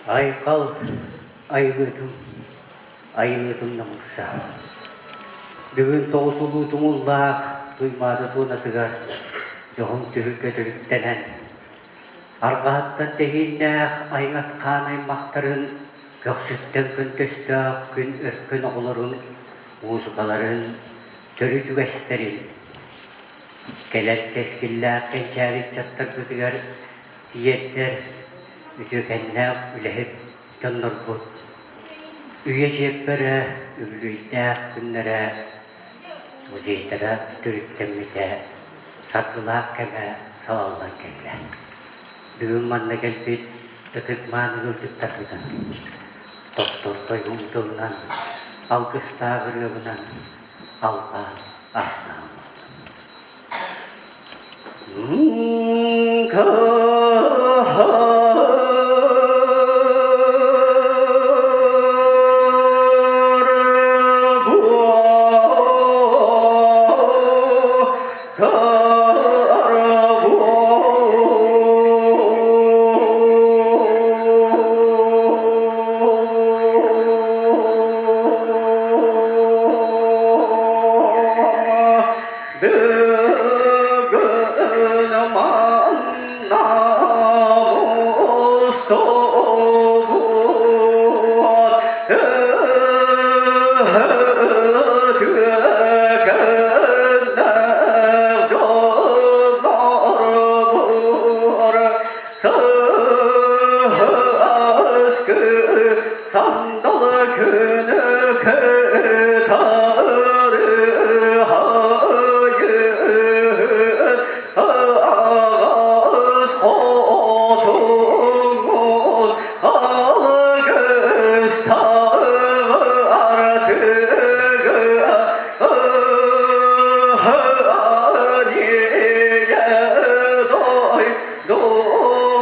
Aykal ayılıdım namıksa. Düğün toğusulutumullah duymadı tuğnatıgar. Yoğun tühükkötülük denen. Argahattan tehinnäh ayňat kanay mahtarın göksütten küntöstök gün örkün oğulurun muzikaların törü tügesterin. Kelek keskillä kençälik çattırdıgar diyetler ütükennäk ülehip tonnorbut. Üye jeppere üglüýtäk günlere muzeytara türüttemmite satılak keme savallan kelle. Düğün manna gelbit ıtıkman gıldık tarıdan. Doktor toyumduğundan, alkışta gırgıbından, alka aslan. Sandalı künü kıtarı hayır ağız otunun algıs tartığı haniye doy doğutuğar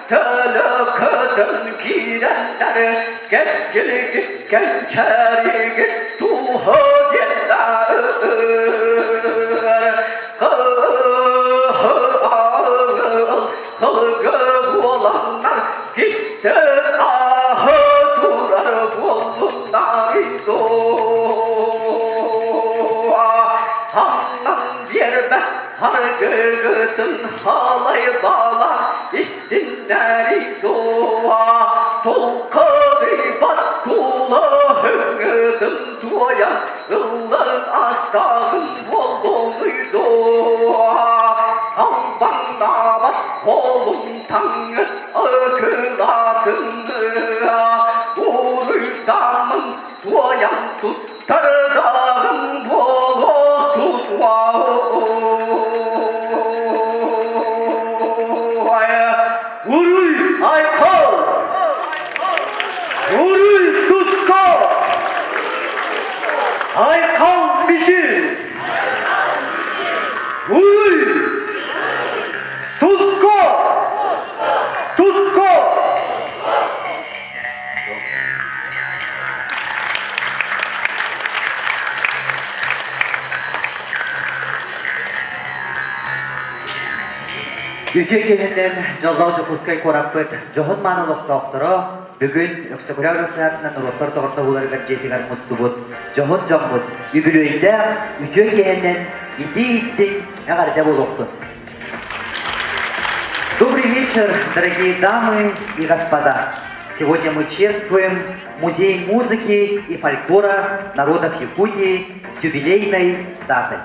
Tölöködün kirenler Geskili git gençeri git Tuhu yeller Kılgı olanlar Gister ahı durar Bulunlar Handan diyerbe hargıgıtın halay bağlar İstinleri dua Tolkıdı batkula hıngıdın duaya Ilın astağın volumuydu Alban damat kolun tanrı akıladın Uğrudamın duayan tutar dağın volu tutma Uruy Үйте кегенден жаллау жопускай кораппыт жоғын манылықтақтыры бүгін өксігірау жасыратынан ұроттар тұғырда оларға жетігер мұстыбыт жоғын жамбыт үбілөйінде үйте кегенден иди истин әғарда болуқтын. Добрый вечер, дорогие дамы и господа. Сегодня мы чествуем Музей музыки и фольклора народов Якутии с юбилейной датой.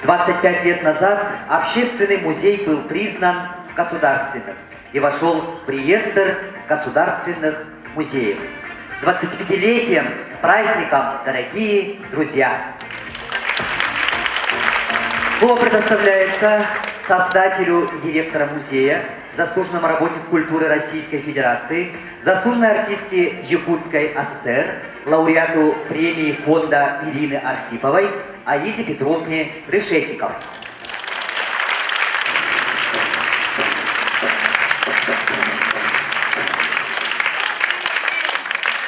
25 лет назад общественный музей был признан государственным и вошел в реестр государственных музеев. С 25-летием, с праздником, дорогие друзья! Слово предоставляется создателю и директору музея, заслуженному работнику культуры Российской Федерации, заслуженной артистке Якутской ССР, лауреату премии фонда Ирины Архиповой Аизе Петровне Решетниковой.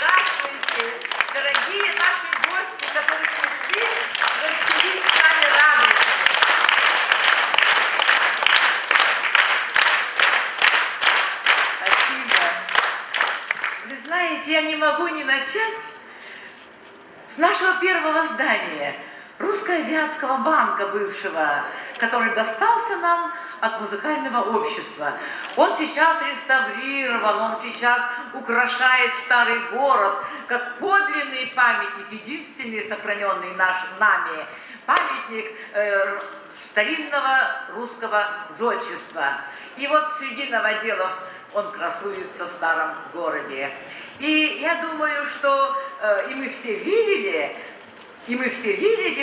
Здравствуйте, дорогие наши гости, которые пришли гостевить с нами радость. Спасибо. Вы знаете, я не могу не начать с нашего первого здания, Русско-Азиатского банка бывшего, который достался нам от музыкального общества. Он сейчас реставрирован, он сейчас украшает старый город, как подлинный памятник, единственный сохраненный нами, памятник старинного русского зодчества. И вот среди новоделов он красуется в старом городе. И я думаю, что и мы все видели,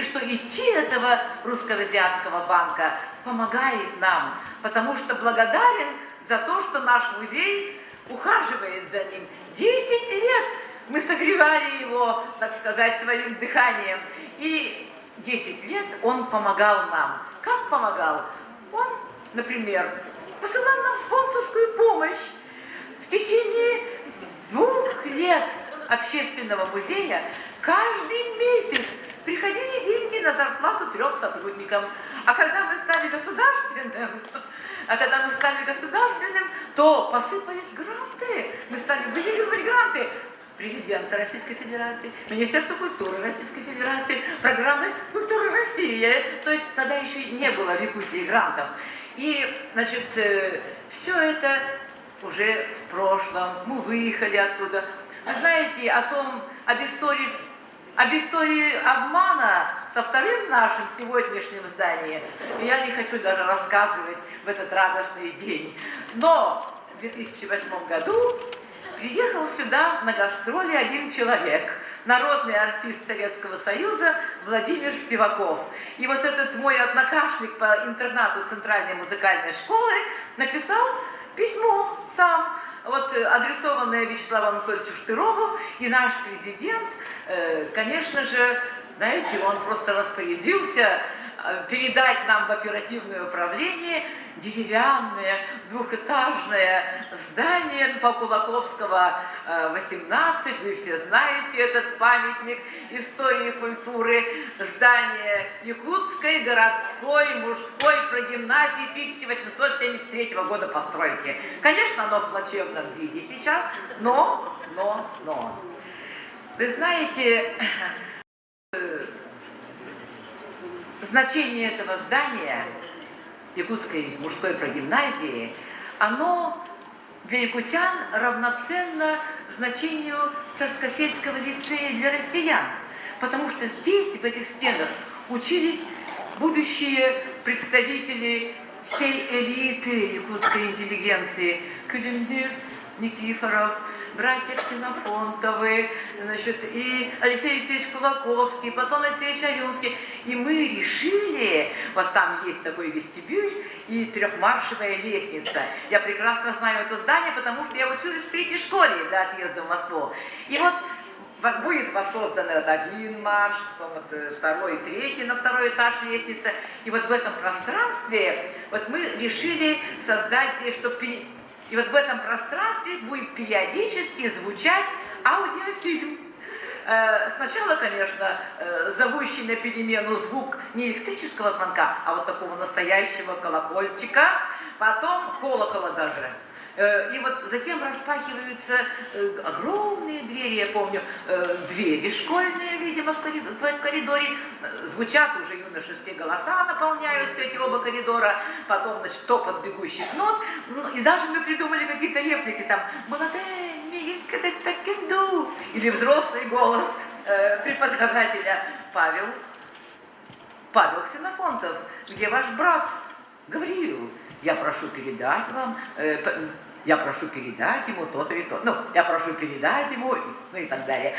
что идти этого Русско-Азиатского банка помогает нам, потому что благодарен за то, что наш музей ухаживает за ним. 10 лет мы согревали его, так сказать, своим дыханием. И 10 лет он помогал нам. Как помогал? Он, например, посылал нам спонсорскую помощь. В течение 2 лет общественного музея каждый месяц приходили деньги на зарплату 3 сотрудникам. А когда мы стали государственным, то посыпались гранты. Мы стали выигрывать гранты. Президента Российской Федерации, Министерства культуры Российской Федерации, программы культуры России. То есть тогда еще не было в Якутии грантов. И, значит, все это уже в прошлом. Мы выехали оттуда. Вы знаете об истории обмана со вторым нашим сегодняшним зданием я не хочу даже рассказывать в этот радостный день. Но в 2008 году приехал сюда на гастроли один человек, народный артист Советского Союза Владимир Спиваков. И вот этот мой однокашник по интернату Центральной музыкальной школы написал письмо сам, вот, адресованное Вячеславу Анатольевичу Штырову, и наш президент, конечно же, знаете, он просто распорядился передать нам в оперативное управление деревянное двухэтажное здание по Кулаковского 18. Вы все знаете этот памятник истории культуры. Здание Якутской городской мужской прогимназии 1873 года постройки. Конечно, оно в плачевном виде сейчас, но. Вы знаете, значение этого здания, Якутской мужской прогимназии, оно для якутян равноценно значению Царскосельского лицея для россиян. Потому что здесь, в этих стенах, учились будущие представители всей элиты якутской интеллигенции. Кулембир, Никифоров, братья Ксенофонтовы, значит, и Алексей Алексеевич Кулаковский, Платон Алексеевич Аюнский. И мы решили, вот там есть такой вестибюль и трехмаршевая лестница. Я прекрасно знаю это здание, потому что я училась в 3-й школе до отъезда в Москву. И вот будет воссоздан вот 1 марш, потом вот 2-й, 3-й на 2-й этаж лестница. И вот в этом пространстве вот мы решили создать здесь, чтобы... И вот в этом пространстве будет периодически звучать аудиофильм. Сначала, конечно, зовущий на перемену звук не электрического звонка, а вот такого настоящего колокольчика. потом колокола даже. И вот затем распахиваются огромные двери, я помню, двери школьные, видимо, в коридоре. Звучат уже юношеские голоса, наполняются эти оба коридора. Потом, значит, топот бегущих нот. Ну, и даже мы придумали какие-то реплики там. Или взрослый голос преподавателя Павел Ксенофонтов, где ваш брат Гавриил? Я прошу передать вам, я прошу передать ему то-то и то. Ну, я прошу передать ему, ну и так далее.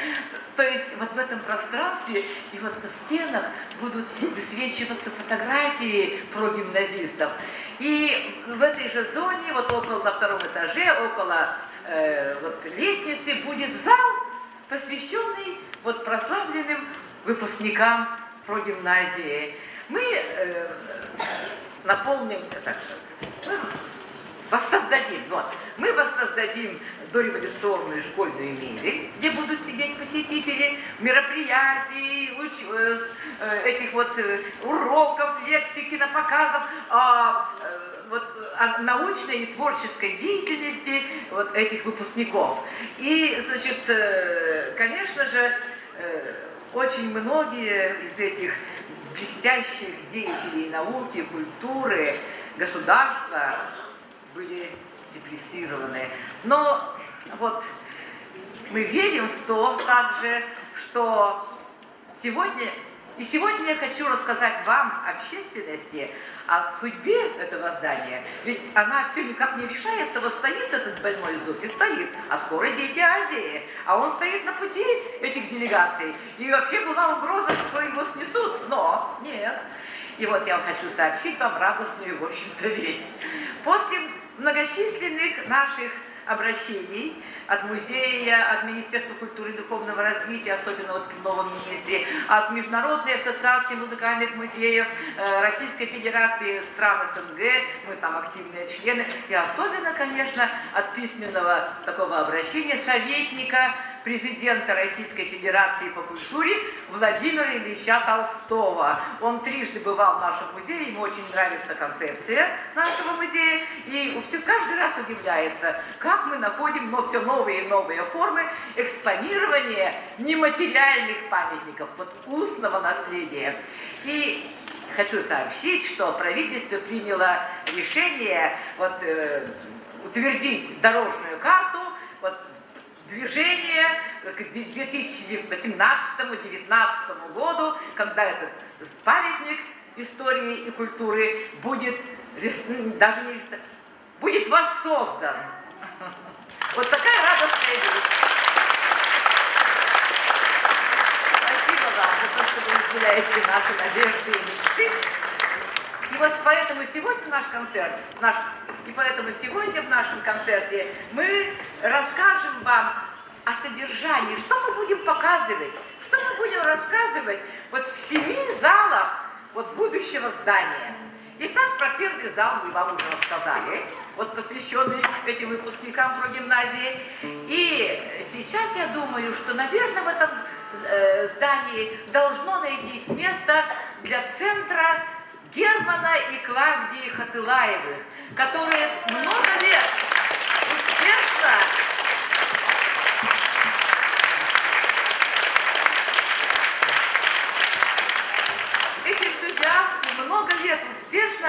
То есть вот в этом пространстве и вот на стенах будут высвечиваться фотографии про гимназистов. И в этой же зоне, вот около, на втором этаже, около вот лестницы будет зал, посвященный вот прославленным выпускникам прогимназии. Мы наполним, мы воссоздадим дореволюционную школьную мебель, где будут сидеть посетители мероприятий, этих вот уроков, лекций, кинопоказов, о научной и творческой деятельности вот этих выпускников. И, значит, конечно же, очень многие из этих блестящих деятелей науки, культуры, государства были репрессированы. Но вот мы верим в то также, что сегодня я хочу рассказать вам, общественности, о судьбе этого здания. Ведь она все никак не решается, вот стоит этот больной зуб и стоит, а скоро Дети Азии, а он стоит на пути этих делегаций. И вообще была угроза, что его снесут, но нет. И вот я вам хочу сообщить вам радостную, в общем-то, весть. После многочисленных наших обращений от музея, от Министерства культуры и духовного развития, особенно от при новом министре, от Международной ассоциации музыкальных музеев, Российской Федерации стран СНГ, мы там активные члены, и особенно, конечно, от письменного такого обращения советника президента Российской Федерации по культуре Владимира Ильича Толстого. Он трижды бывал в нашем музее, ему очень нравится концепция нашего музея, и каждый раз удивляется, как мы находим все новые и новые формы экспонирования нематериальных памятников, вот устного наследия. И хочу сообщить, что правительство приняло решение утвердить дорожную карту движение к 2018-2019 году, когда этот памятник истории и культуры будет будет воссоздан. Вот такая радостная вещь. Спасибо вам за то, что вы разделяете наши надежды и мечты. И вот поэтому сегодня наш концерт, в нашем концерте мы расскажем вам о содержании, что мы будем показывать, что мы будем рассказывать вот в 7 залах будущего здания. Итак, про первый зал мы вам уже рассказали, посвященный этим выпускникам прогимназии. И сейчас я думаю, что, наверное, в этом здании должно найтись место для центра Германа и Клавдии Хатылаевых, которые много лет успешно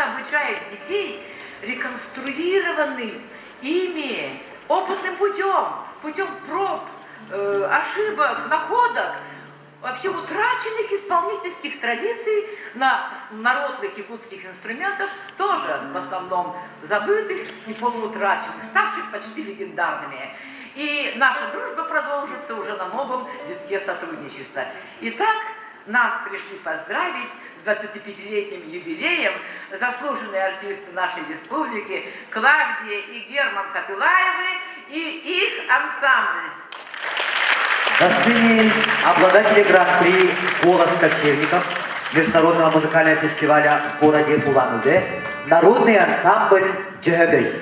обучают детей реконструированным ими опытным путем проб, ошибок, находок, вообще утраченных исполнительских традиций на народных якутских инструментах, тоже в основном забытых и полуутраченных, ставших почти легендарными. И наша дружба продолжится уже на новом витке сотрудничества. Итак, нас пришли поздравить с 25-летним юбилеем заслуженные артисты нашей республики Клавдия и Герман Хатылаевы и их ансамбль. На сцене обладатели гран-при «Голос кочевников» Международного музыкального фестиваля в городе Улан-Удэ народный ансамбль «Джэгэй».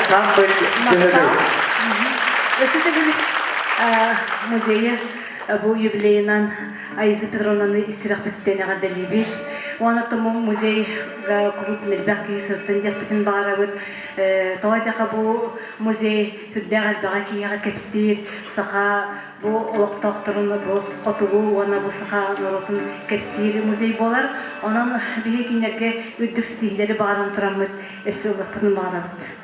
ансамбль «Чыгыгы». Өсөтө бир музейі бұл юбилейынан Айза Петровнаны истирах бететенеға дәлебет. Оны тому музей курутын элбәк киесірттен дәкпетін бағарабыт. Тоғайдаға бұл музей хүрдәғ әлбәға кияға кәпсир, сақа бұл олықтақтырыны бұл қотуғу, оны бұл сақа нұротын кәпсир музей болар. Онан бігі кенерге үддік стихилері бағаран тұрамыд, әсі олықпытын бағарабыт.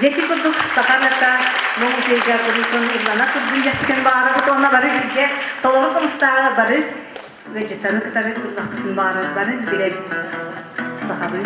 Jadi untuk sekarang mau sehingga berikut irlana tuh jadikan barang itu orang baru juga tolong kamu setara baru vegetan kita itu berlaku barang baru bila sahabat.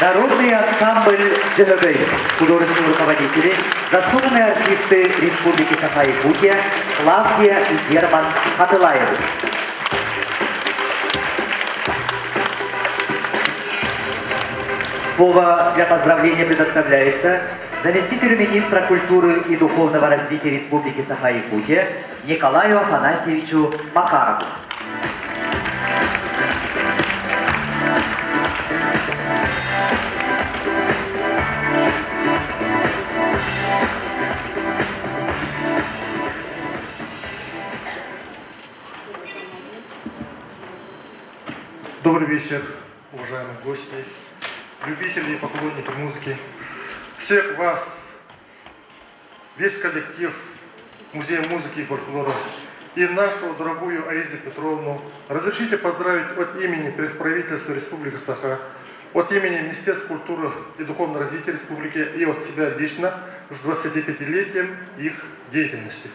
Народный ансамбль «Джигабей», художественные руководители, заслуженные артисты Республики Саха-Якутия Клавдия и Герман Хатылаевы. Слово для поздравления предоставляется заместителю министра культуры и духовного развития Республики Саха-Якутия Николаю Афанасьевичу Макарову. Добрый вечер, уважаемые гости, любители и поклонники музыки. Всех вас, весь коллектив Музея музыки и фольклора и нашу дорогую Аизу Петровну разрешите поздравить от имени правительства Республики Саха, от имени Министерства культуры и духовного развития Республики и от себя лично с 25-летием их деятельности.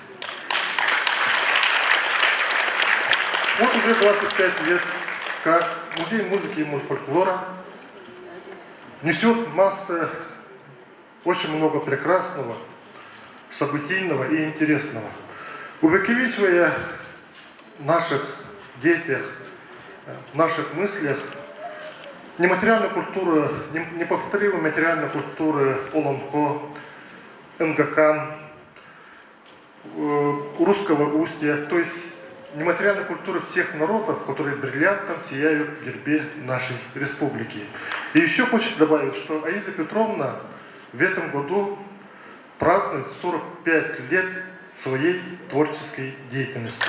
Вот уже 25 лет как Музей музыки и фольклора несет массы, очень много прекрасного, событийного и интересного, увековечивая в наших детях, в наших мыслях нематериальную культуру, неповторимую материальную культуру Олонхо, Нгакан, русского устья, то есть нематериальной культуры всех народов, которые бриллиантом сияют в гербе нашей республики. И еще хочется добавить, что Аиза Петровна в этом году празднует 45 лет своей творческой деятельности.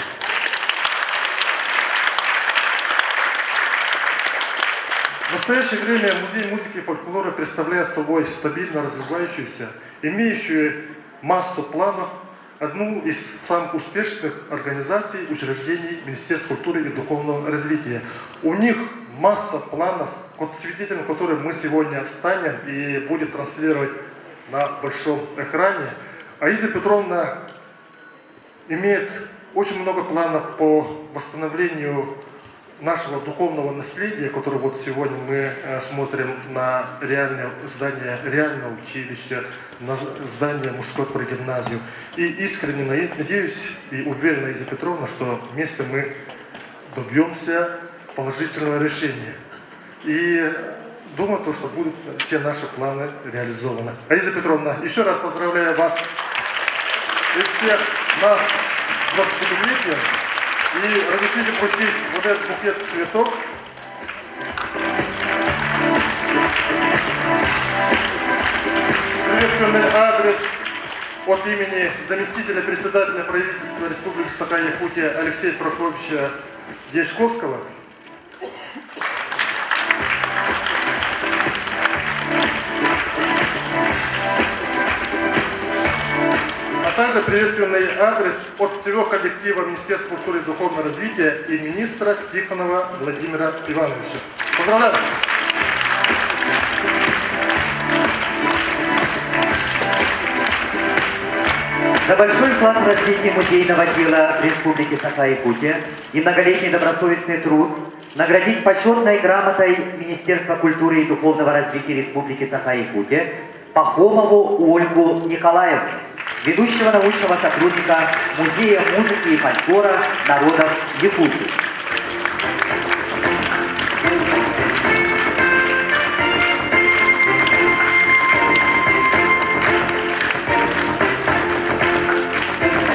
В настоящее время Музей музыки и фольклора представляет собой стабильно развивающуюся, имеющую массу планов, одну из самых успешных организаций, учреждений Министерства культуры и духовного развития. У них масса планов, свидетелем которых мы сегодня станем и будет транслировать на большом экране. Аиза Петровна имеет очень много планов по восстановлению нашего духовного наследия, которое вот сегодня мы смотрим на реальное здание, реальное училище, на здание мужской прогимназии. И искренне надеюсь и уверен, Аиза Петровна, что вместе мы добьемся положительного решения. И думаю, что будут все наши планы реализованы. Аиза Петровна, еще раз поздравляю вас и всех нас с 25-летием. И разрешите вручить вот этот букет цветов. Приветственный адрес от имени заместителя председателя правительства Республики Саха-Якутия Алексея Прокопьевича Дьячковского. А также приветственный адрес от всего коллектива Министерства культуры и духовного развития и министра Тихонова Владимира Ивановича. Поздравляю! За большой вклад в развитие музейного дела Республики Саха-Якутия и многолетний добросовестный труд наградить почетной грамотой Министерства культуры и духовного развития Республики Саха-Якутия Пахомову Ольгу Николаевну, ведущего научного сотрудника Музея музыки и фольклора народов Якутии.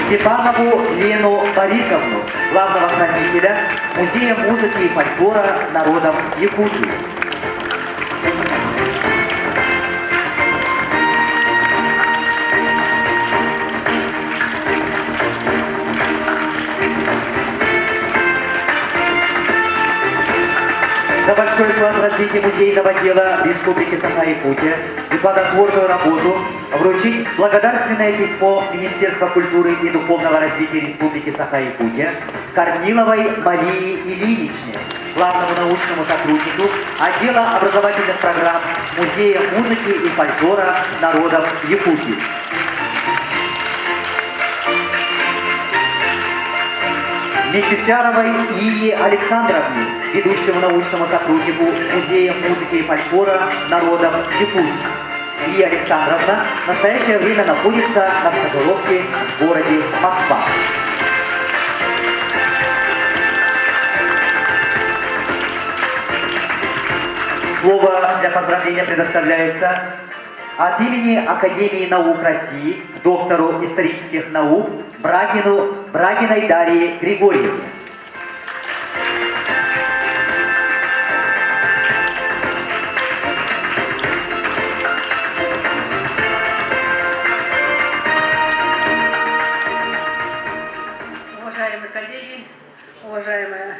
Степанову Лену Борисовну, главного хранителя Музея музыки и фольклора народов Якутии. За большой вклад в развитие музейного дела Республики Саха-Якутия и плодотворную работу вручить благодарственное письмо Министерства культуры и духовного развития Республики Саха-Якутия Корниловой Марии Ильиничне, главному научному сотруднику отдела образовательных программ Музея музыки и фольклора народов Якутии. Микусяровой Ии Александровне, ведущему научному сотруднику Музея музыки и фольклора народов Якутии. Илья Александровна в настоящее время находится на стажировке в городе Москва. Слово для поздравления предоставляется от имени Академии наук России доктору исторических наук Брагиной Дарье Григорьевне. Уважаемые коллеги, уважаемая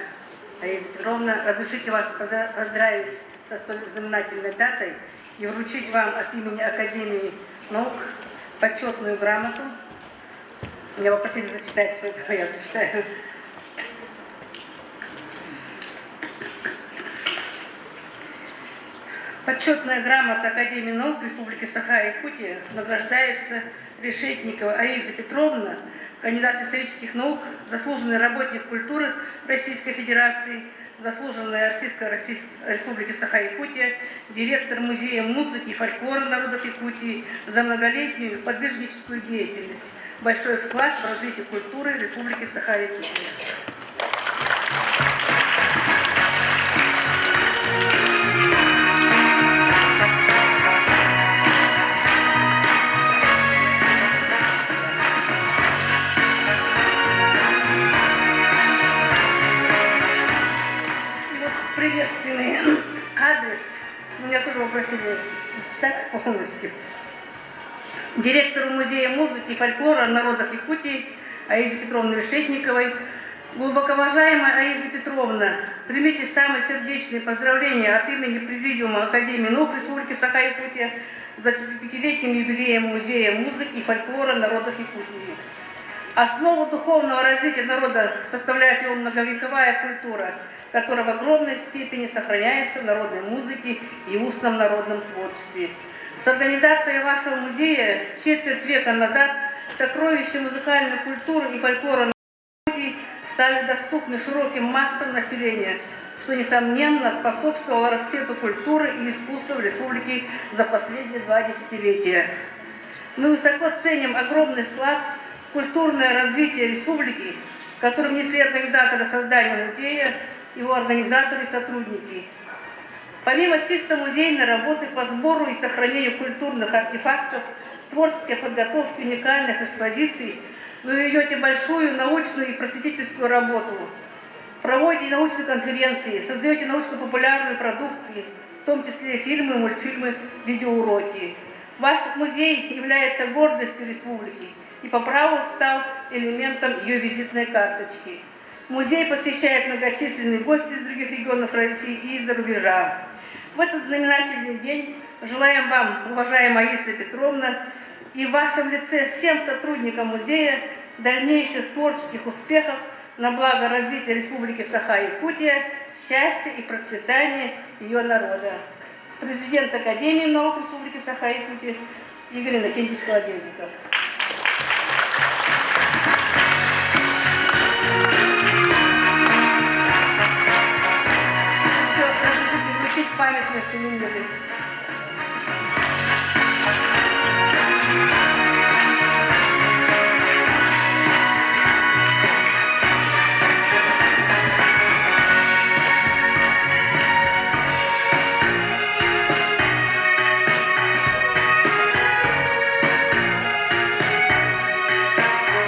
Раиса Петровна, разрешите вас поздравить со столь знаменательной датой и вручить вам от имени Академии наук почетную грамоту. Меня попросили зачитать, поэтому я зачитаю. Почетная грамота Академии наук Республики Саха-Якутия награждается Решетникова Аиза Петровна, кандидат исторических наук, заслуженный работник культуры Российской Федерации, заслуженная артистка Республики Саха-Якутия, директор Музея музыки и фольклора народов Якутии за многолетнюю подвижническую деятельность. Большой вклад в развитие культуры Республики Саха-Якутия. Приветственный адрес. Меня тоже попросили зачитать полностью. Директору Музея музыки и фольклора народов Якутии Аизе Петровне Решетниковой. Глубоко уважаемая Аиза Петровна, примите самые сердечные поздравления от имени Президиума Академии наук Республики Саха-Якутия с 25-летним юбилеем Музея музыки и фольклора народов Якутии. Основу духовного развития народа составляет его многовековая культура, которая в огромной степени сохраняется в народной музыке и устном народном творчестве. С организацией вашего музея четверть века назад сокровища музыкальной культуры и фольклора стали доступны широким массам населения, что, несомненно, способствовало расцвету культуры и искусства в республике за последние 2 десятилетия. Мы высоко ценим огромный вклад в культурное развитие республики, который внесли организаторы создания музея, его организаторы и сотрудники. Помимо чисто музейной работы по сбору и сохранению культурных артефактов, творческой подготовки уникальных экспозиций, вы ведете большую научную и просветительскую работу, проводите научные конференции, создаете научно-популярную продукцию, в том числе фильмы, мультфильмы, видеоуроки. Ваш музей является гордостью республики и по праву стал элементом ее визитной карточки. Музей посещает многочисленные гости из других регионов России и из-за рубежа. В этот знаменательный день желаем вам, уважаемая Аиса Петровна, и в вашем лице всем сотрудникам музея дальнейших творческих успехов на благо развития Республики Саха-Якутия, счастья и процветания ее народа. Президент Академии наук Республики Саха-Якутия Игорь Иннокентьевич Колодезников. Памятные сувениры.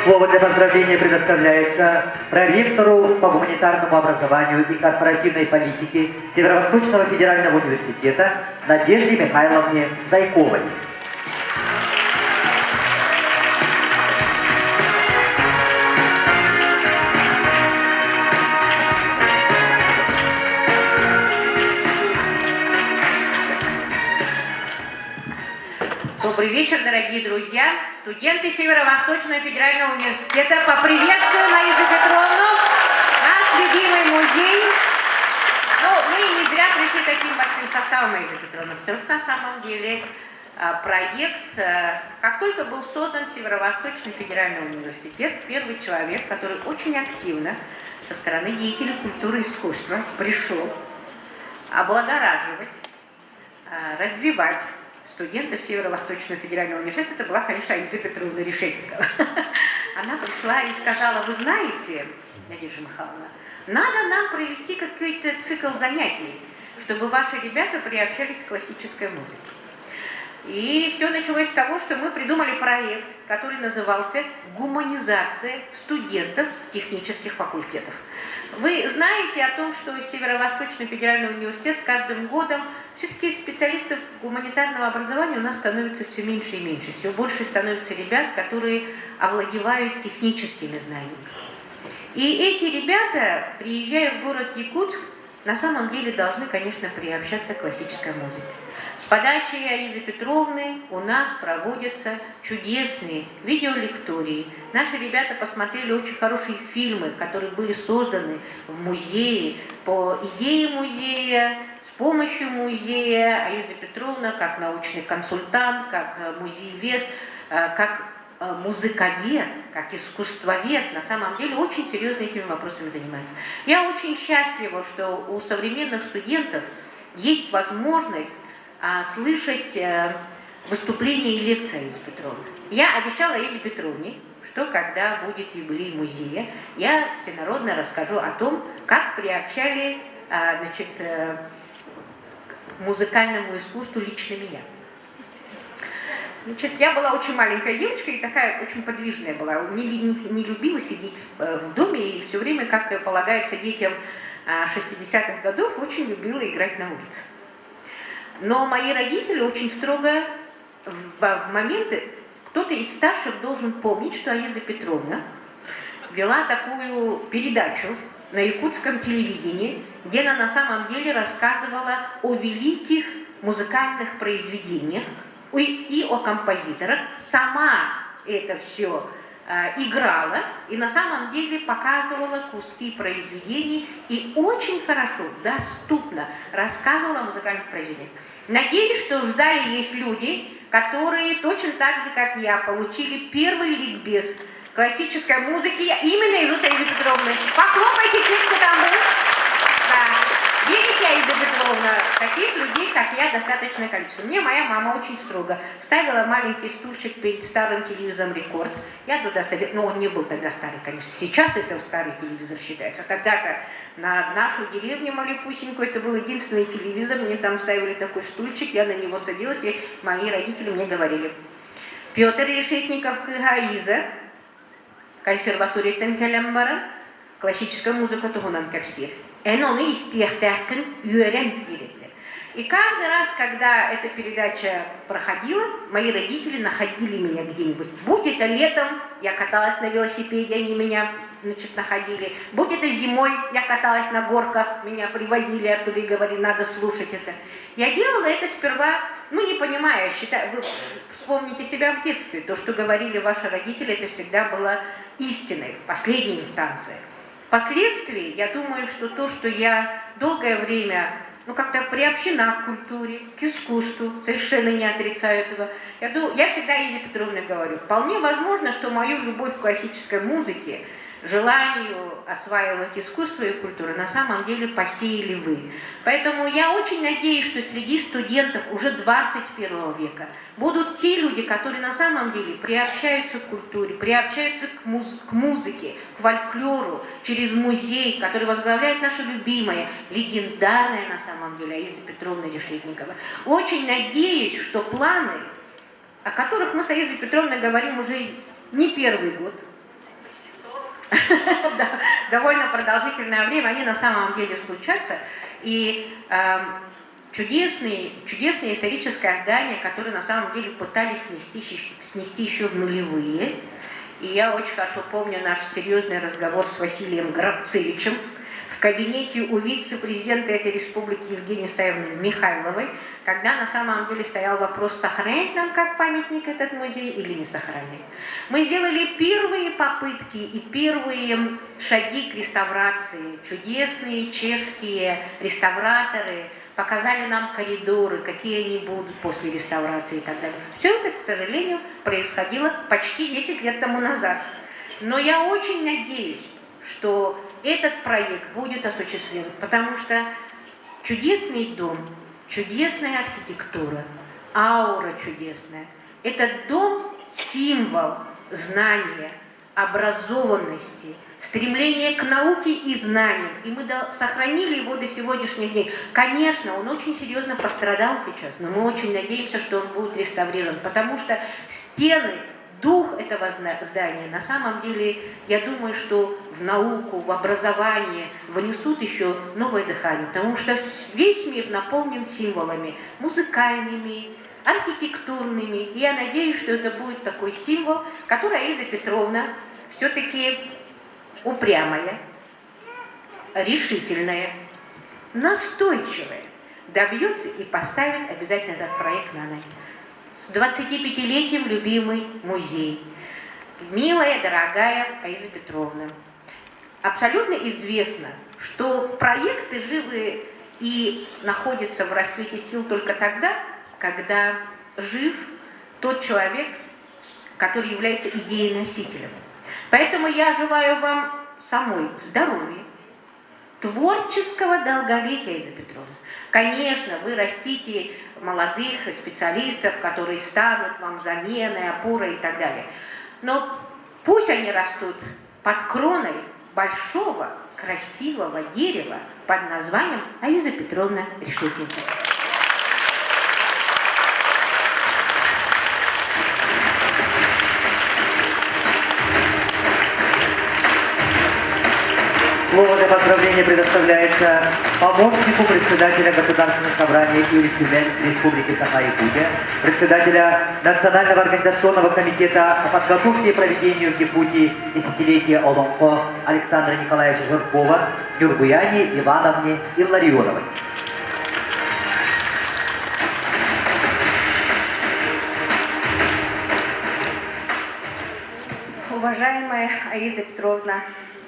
Слово для поздравления предоставляется проректору по гуманитарному образованию и корпоративной политике Северо-Восточного федерального университета Надежде Михайловне Зайковой. Добрый вечер, дорогие друзья, студенты Северо-Восточного федерального университета. Поприветствуем Аизу Петровну, наш любимый музей. Ну, мы не зря пришли таким большим составом, Аиза Петровна, потому что на самом деле проект. Как только был создан Северо-Восточный федеральный университет, первый человек, который очень активно со стороны деятелей культуры и искусства пришел облагораживать, развивать студентов Северо-Восточного федерального университета, это была, конечно, Аиза Петровна Решетникова. Она пришла и сказала: вы знаете, Надежда Михайловна, надо нам провести какой-то цикл занятий, чтобы ваши ребята приобщались к классической музыке. И все началось с того, что мы придумали проект, который назывался «Гуманизация студентов технических факультетов». Вы знаете о том, что Северо-Восточный федеральный университет с каждым годом все-таки специалистов гуманитарного образования у нас становится все меньше и меньше. Все больше становится ребят, которые овладевают техническими знаниями. И эти ребята, приезжая в город Якутск, на самом деле должны, конечно, приобщаться к классической музыке. С подачи Аизы Петровны у нас проводятся чудесные видеолектории. Наши ребята посмотрели очень хорошие фильмы, которые были созданы в музее по идее музея, с помощью музея. Аиза Петровна как научный консультант, как музеевед, как музыковед, как искусствовед, на самом деле очень серьезно этими вопросами занимается. Я очень счастлива, что у современных студентов есть возможность слышать выступления и лекции Аизы Петровны. Я обещала Аизе Петровне, что когда будет юбилей музея, я всенародно расскажу о том, как приобщали к музыкальному искусству лично меня. Значит, я была очень маленькая девочка и такая очень подвижная была, не любила сидеть в доме и все время, как полагается детям 60-х годов, очень любила играть на улице. Но мои родители очень строго в моменты, кто-то из старших должен помнить, что Аиза Петровна вела такую передачу на якутском телевидении, где она на самом деле рассказывала о великих музыкальных произведениях и о композиторах. Сама это все играла и на самом деле показывала куски произведений и очень хорошо, доступно рассказывала о музыкальных произведениях. Надеюсь, что в зале есть люди, которые точно так же, как я, получили первый ликбез классической музыки именно из уст Аизы Петровны. Похлопайте те, кто там был. Да. Видите, Аиза Петровна, таких людей, как я, достаточное количество. Мне моя мама очень строго ставила маленький стульчик перед старым телевизором «Рекорд». Я туда садилась, но он не был тогда старый, конечно. Сейчас это старый телевизор считается. Тогда-то на нашу деревню малепусенькую, это был единственный телевизор, мне там ставили такой стульчик, я на него садилась, и мои родители мне говорили: Петр Решетников, Аиза, консерватория Тенкелембара, классическая музыка Тугунан Капсир. Эноны из тех тахкин юрен передли. И каждый раз, когда эта передача проходила, мои родители находили меня где-нибудь. Будь это летом, я каталась на велосипеде, они меня находили. Будь это зимой, я каталась на горках, меня приводили оттуда и говорили: надо слушать это. Я делала это сперва, не понимая, считаю, вы вспомните себя в детстве, то, что говорили ваши родители, это всегда было истиной, последней инстанцией. Впоследствии, я думаю, что то, что я долгое время как-то приобщена к культуре, к искусству, совершенно не отрицаю этого. Я всегда Аизе Петровне говорю: вполне возможно, что мою любовь к классической музыке, желанию осваивать искусство и культуру на самом деле посеяли вы. Поэтому я очень надеюсь, что среди студентов уже 21 века будут те люди, которые на самом деле приобщаются к культуре, приобщаются к музыке, к фольклору, через музей, который возглавляет наша любимая, легендарная на самом деле Аиза Петровна Решетникова. Очень надеюсь, что планы, о которых мы с Аизой Петровной говорим уже не первый год, довольно продолжительное время, они на самом деле случатся. И чудесные историческое здание, которое на самом деле пытались снести еще в нулевые. И я очень хорошо помню наш серьезный разговор с Василием Грабцевичем в кабинете у вице-президента этой республики Евгении Саевны Михайловой, когда на самом деле стоял вопрос, сохранять нам как памятник этот музей или не сохранять. Мы сделали первые попытки и первые шаги к реставрации. Чудесные чешские реставраторы показали нам коридоры, какие они будут после реставрации и так далее. Все это, к сожалению, происходило почти 10 лет тому назад. Но я очень надеюсь, что этот проект будет осуществлен, потому что чудесный дом, чудесная архитектура, аура чудесная. Этот дом – символ знания, образованности, стремления к науке и знаниям. И мы сохранили его до сегодняшних дней. Конечно, он очень серьезно пострадал сейчас, но мы очень надеемся, что он будет реставрирован, потому что стены, дух этого здания, на самом деле, я думаю, что в науку, в образование внесут еще новое дыхание, потому что весь мир наполнен символами музыкальными, архитектурными. И я надеюсь, что это будет такой символ, который Аиза Петровна все-таки упрямая, решительная, настойчивая, добьется и поставит обязательно этот проект на ноги. С 25-летием любимый музей. Милая, дорогая Аиза Петровна, абсолютно известно, что проекты живы и находятся в расцвете сил только тогда, когда жив тот человек, который является идееносителем. Поэтому я желаю вам самой здоровья, творческого долголетия, Аиза Петровна. Конечно, вы растите молодых специалистов, которые станут вам заменой, опорой и так далее. Но пусть они растут под кроной большого, красивого дерева под названием Аиза Петровна Решетникова. Слово для поздравления предоставляется помощнику председателя Государственного собрания Юлии Республики Саха-Якутия, председателя Национального организационного комитета о подготовке и проведению в Якутии десятилетия Олонко Александра Николаевича Жиркова, Нюргуяне Ивановне Илларионовой. Уважаемая Аиза Петровна,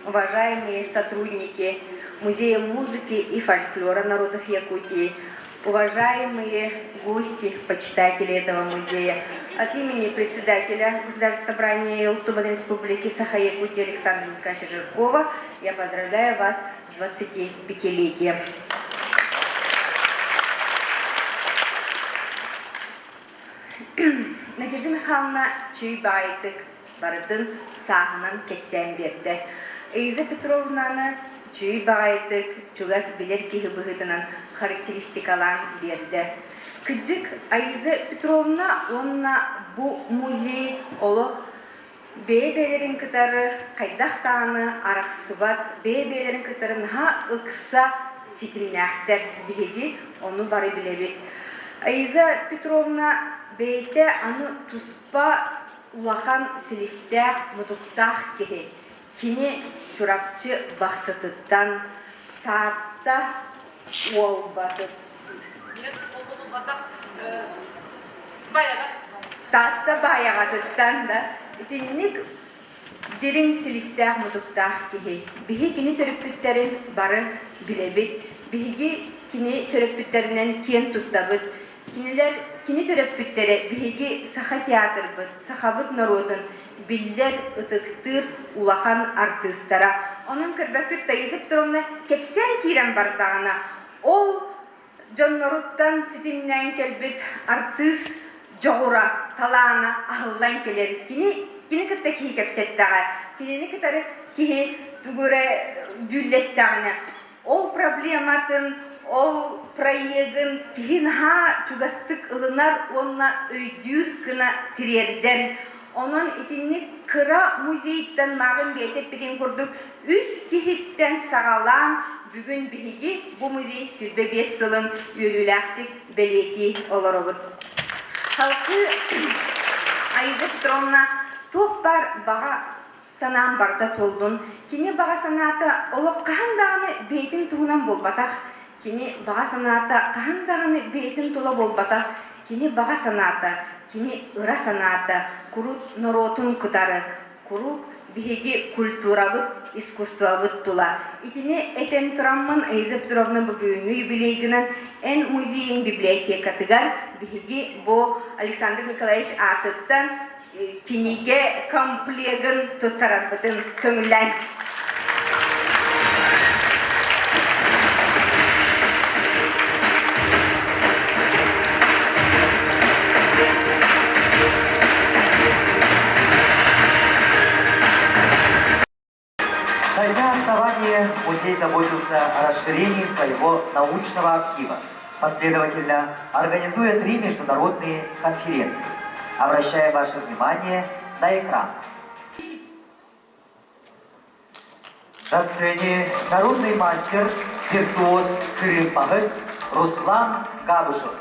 уважаемые сотрудники Музея музыки и фольклора народов Якутии, уважаемые гости, почитатели этого музея, от имени председателя Государственного собрания Елтубан Республики Саха-Якутия Александра Николаевича Жиркова я поздравляю вас с 25-летием. Надежда Михайловна Чуйбайтык бардын сағынан кепсен берді. Аиза Петровнаны Чуйбайтык чугас билер кихи бұғытынан характеристикалан берді. Күджік Аиза Петровна онна бұ музей олық бейбелерін кітары қайдақтағаны арақсыбат бейбелерін кітарын ұқса сетімнәқтер бейге оны бары білебет. Аиза Петровна бейті аны туспа улахан сілістәқ мұтықтақ кеге. Кені чурапчы бақсытыттан таатта ол батып. Таатта баяғатыттан да. Үтіннік дерін сілістәқ мұтықтақ кеге. Бігі кені төріппіттерін бары білебет. Бігі кені төріппіттерінен кен тұттабыт. Кені төріппіттері бігі саха театр бұд, саха бұд народын биллер ытыктыр улахан артыстара. Onun кірбәкіт Аиза Петровна кепсен кирен бардағына. Ол Джон Норутtan сетімнен келбет артыс жоғыра талағына ағылдан келер. Кені кітті кей кепсеттаға, кені кітары кей түгіре жүллестағына. Ол проблематын, ол проегін тиінға чугастық ылынар онна өйдүр кына тирерден. Onun итинник кыра музейттен мағын бетеп беден көрдік. Үс кехеттен сағалан бүгін бігі бұл музей сүрбе 5 сылын өріләқтік белеті олар обыр. Халқы Аиза Петровна тоқ бар баға санаан барда толдun. Кені баға санаты олық қағандағыны бейтін туғынан болбатақ. Кені баға санаты қағандағыны бейтін тұла болбатақ. Кені баға санаты, кені ыра санаты, курут норотун кытары, курук биһиги культурабыт, искусствобыт тула. Итини этен тураммын Айза Петровна бубүйүнү юбилейгинен эн музейин библиотекатыгар биһиги бу Александр Николаевич атыттан киниге комплегин туттарабытын көңүллән. Со дня основания музей заботился о расширении своего научного актива, последовательно организуя 3 международные конференции. Обращаем ваше внимание на экран. На сцене народный мастер, виртуоз Кырым-Пагыт Руслан Габышев.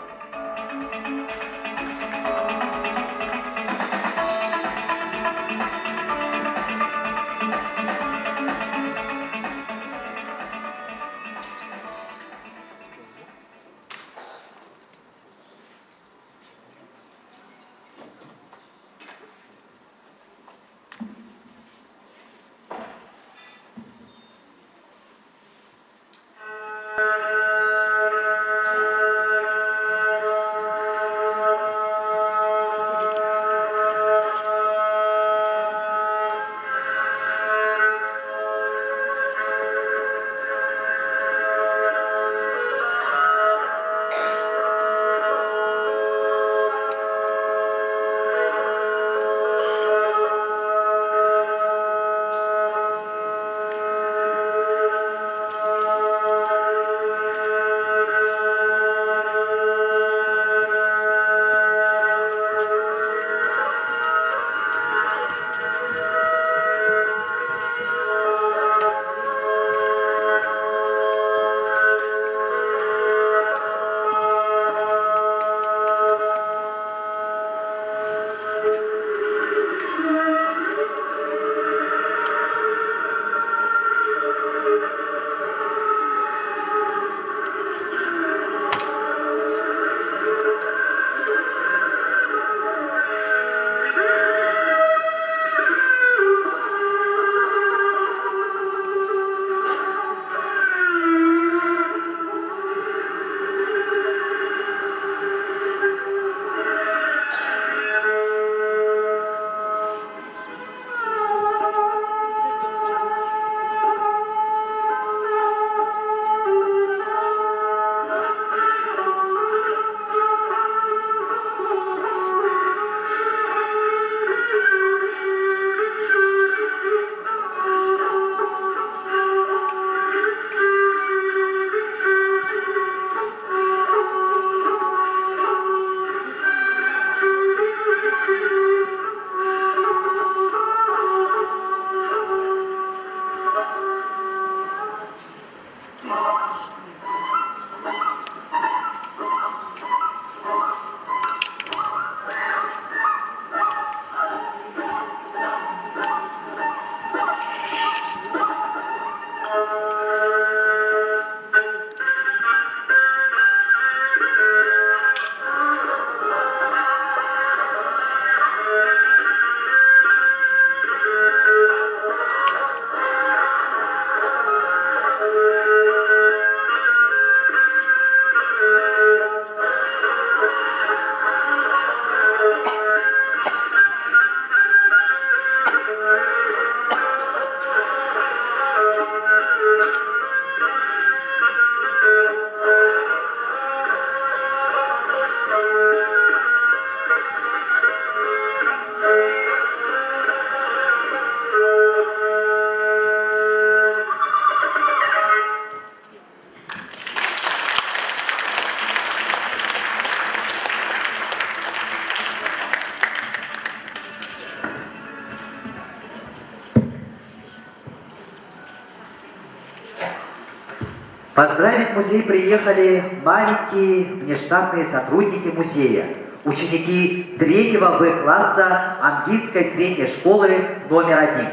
Поздравить музей приехали маленькие внештатные сотрудники музея, ученики 3-го В-класса Ангинской средней школы номер 1.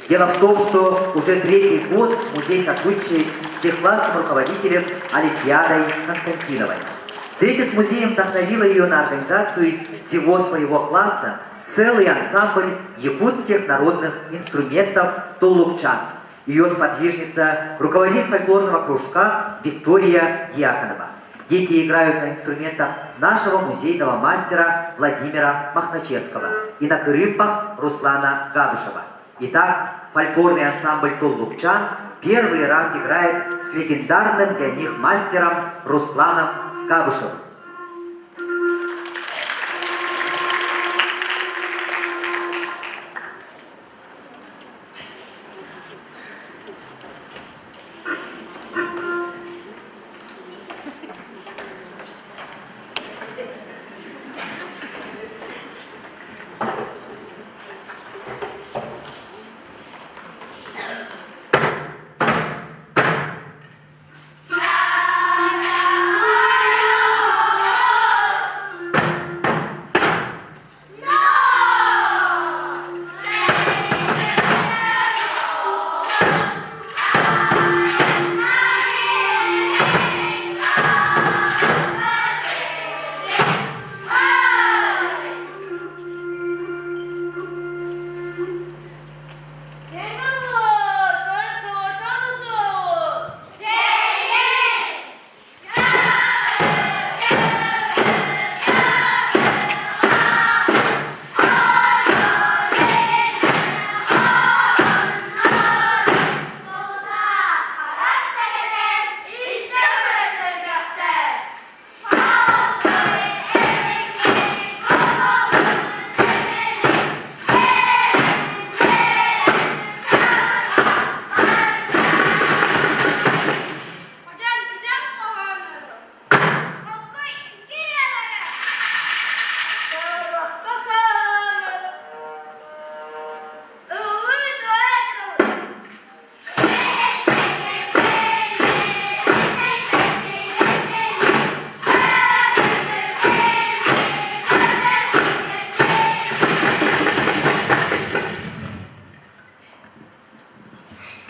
Дело в том, что уже 3-й год музей сотрудничает с их классным руководителем Олимпиадой Константиновой. Встреча с музеем вдохновила ее на организацию из всего своего класса целый ансамбль якутских народных инструментов «Туллукчан». Ее сподвижница, руководитель фольклорного кружка Виктория Дьяконова. Дети играют на инструментах нашего музейного мастера Владимира Махначевского и на кырымпах Руслана Габышева. Итак, фольклорный ансамбль «Туллукчан» первый раз играет с легендарным для них мастером Русланом Габышевым.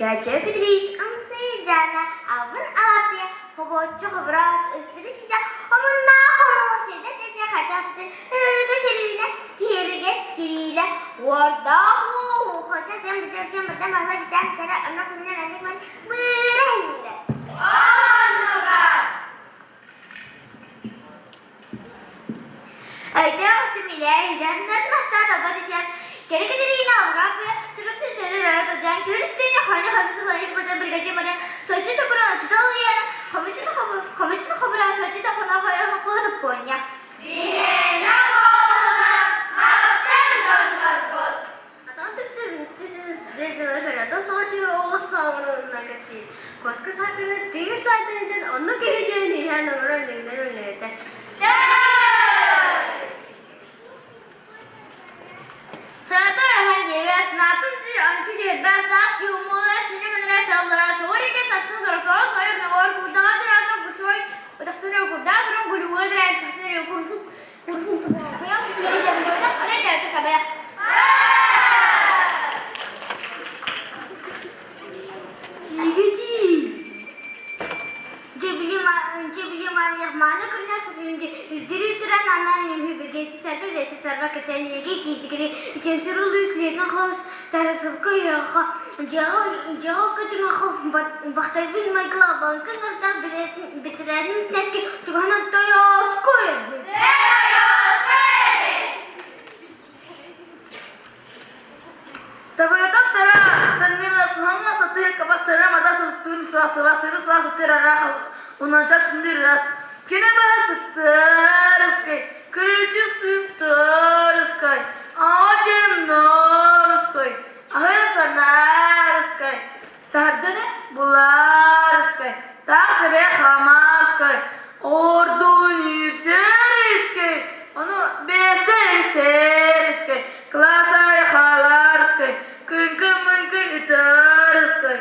Gerçek İdris amsı cana avın abi hoboçu hobras üstürüşce onunla homo şeyde çeçe harcaptı ırgı çelüğüne kirge skiriyle orada hu hoca tem bıcırdım ağla giden tere anla kınlar anlayman bırahimde Ayda simile idenler nasıl da barışacağız Gerek edildiğine avrampya sırıksız şeyler yaratacağım. Görüştüğünde hani hamısı bayık badan bir gece bana saçı da bana acıda uyuyana hamısı da habıra saçı da fana kaya hakkı konya. Diyene boğulan hastın döndür bot. Atan Türkçe'nin dereceleri karardan sadece o savunun mekesi. Koska saatlerine değil saatlerinde onu geleceğini yani öğrenlikler. Senatör hangi ve senatın ançili besas ki umular sinemeler savlara sonra ki saçsızlar sonra sayır ne var kurdan taraftan bu çoy o da sonra kurdan sonra gulu ödren saçları kursun falan geri dönüyor da ne derdi kabas Gidi Cebilim Rahman'a kırnak kısmında üzdürütüren anneannemin hübürgesi serpilesi serva kaçaniyeki kitikleri ikinci rolü üstlerine khas tarasıfkı yağı Jawa kacang bakter bin Michael Balkan ngerti bitirin neski cuman toyosku ya. Ternyata ternyata hanya satu kapas ternyata ada satu selasa terarah unanca sendiri ras kini bahas terus kai kerja terus kai adem terus kai akhir sanar kai tarjane bular kai tak sebe khamas kai ordu seris kai onu beste seris kai klasa khalar kai kun terus kai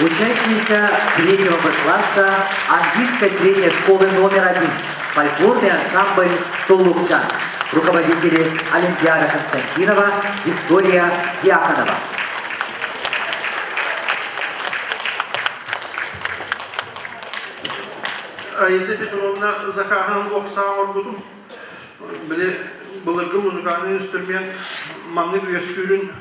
Учащиеся третьего класса Ангинской средней школы номер 1. Фольклорный ансамбль «Туллукчан». Руководители Олимпиада Константинова, Виктория Дьяконова. Аиса Петровна Захарова Оксана Оргутум. Былыргы музыкальный инструмент манны өскүрүн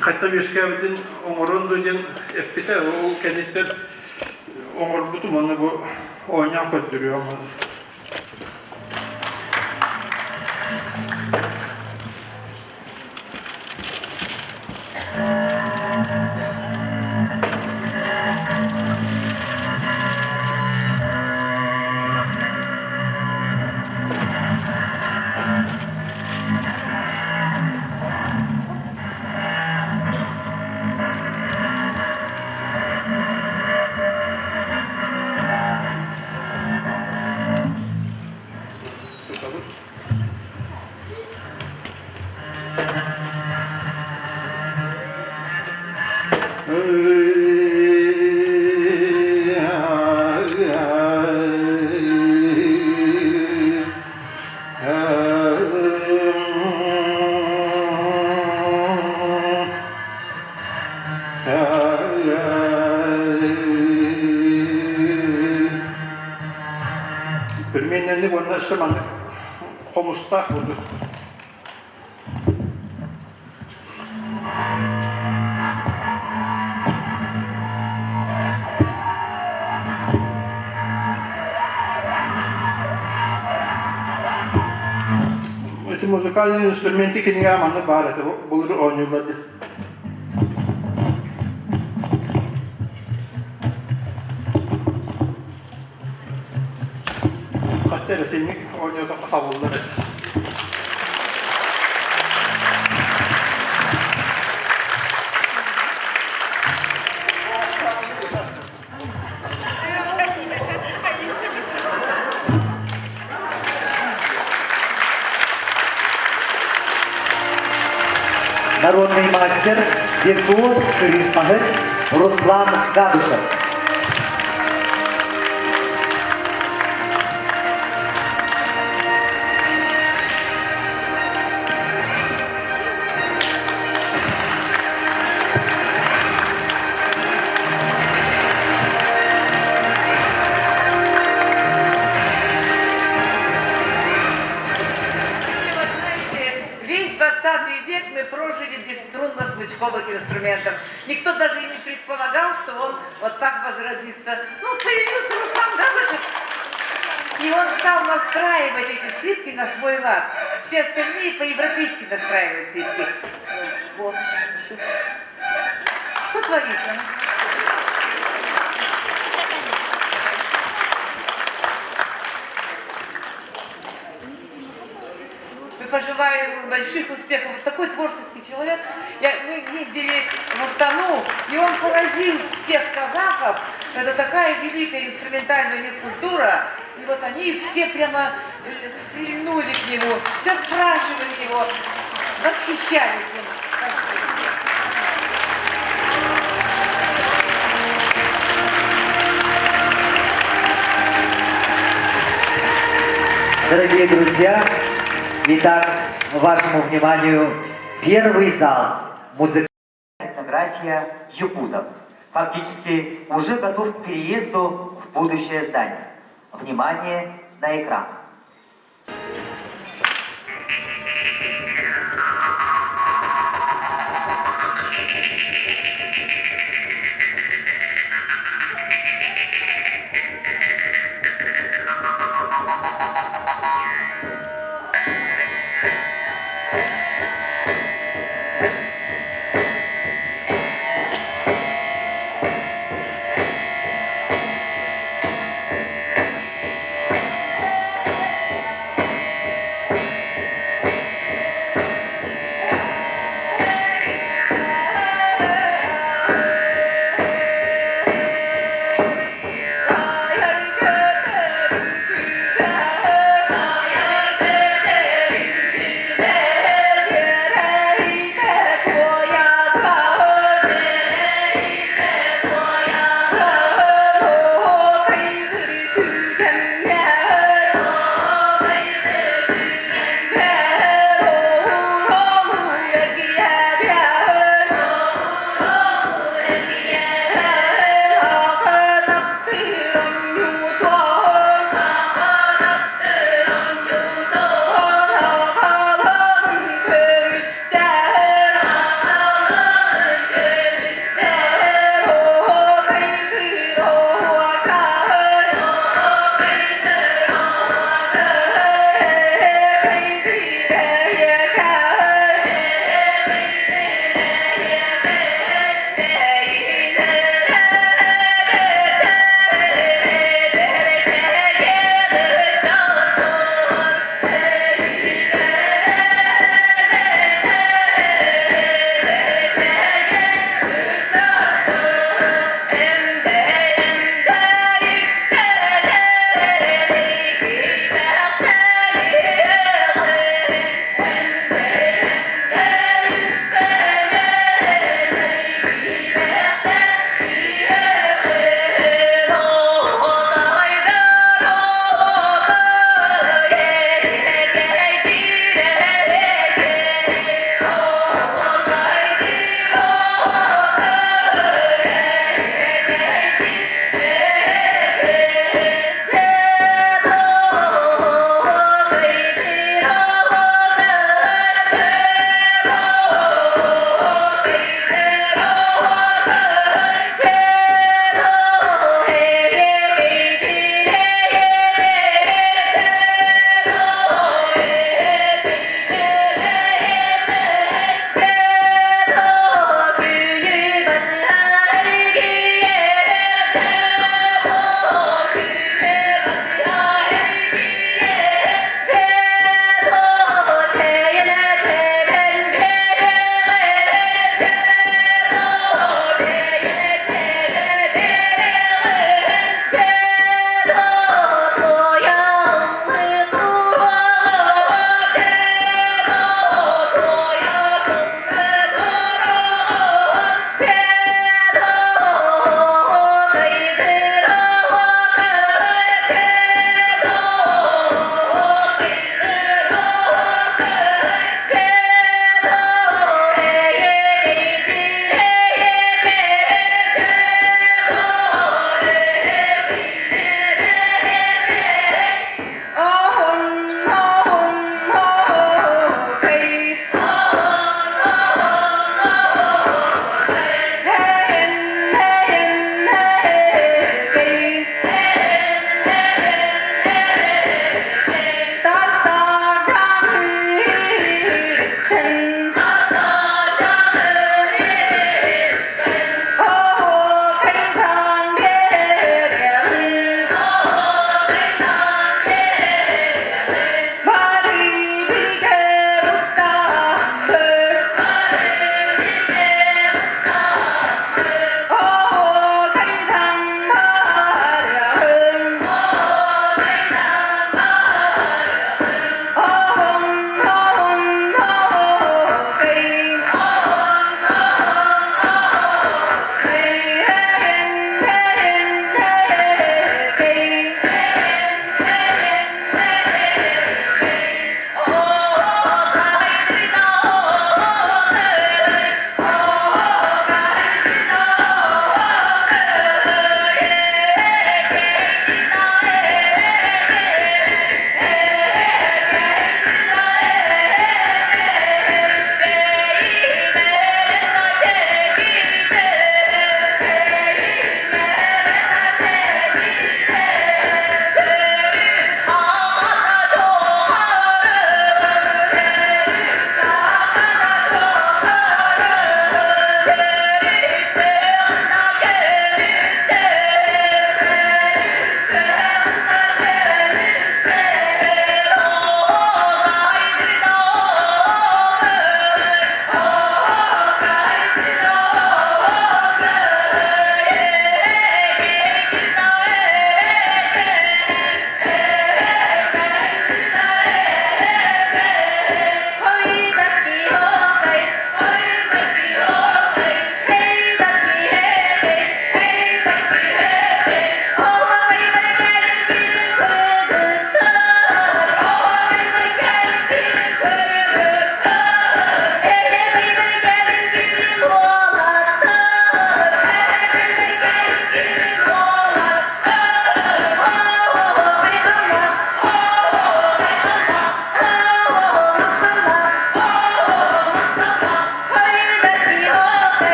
кайта өскәбитин оңорон ден эппите ол кенеттер оңорбутум аны бу ойнан көддүрүyor. Permenenlik onun ısırmanlık komustah buldu. Эти музыкальные инструменты киньяманы бар, это булды oynuyorlardı. Telefilmi oynuyordu katabulları. Народный мастер, виртуоз Кыргызстана Руслан Гадышев. Инструментов. Никто даже и не предполагал, что он вот так возродится. Ну, появился Руслан Гадышев, и он стал настраивать эти скрипки на свой лад. Все остальные по-европейски настраивают скрипки. Вот. Что творится? Пожелаю больших успехов. Такой творческий человек. Мы ездили в Астану, и он поразил всех казахов. Это такая великая инструментальная у них культура. И вот они все прямо прильнули к нему, все спрашивали его, восхищались им. Дорогие друзья, итак, вашему вниманию первый зал. Музыкальная этнография якутов. Фактически уже готов к переезду в будущее здание. Внимание на экран.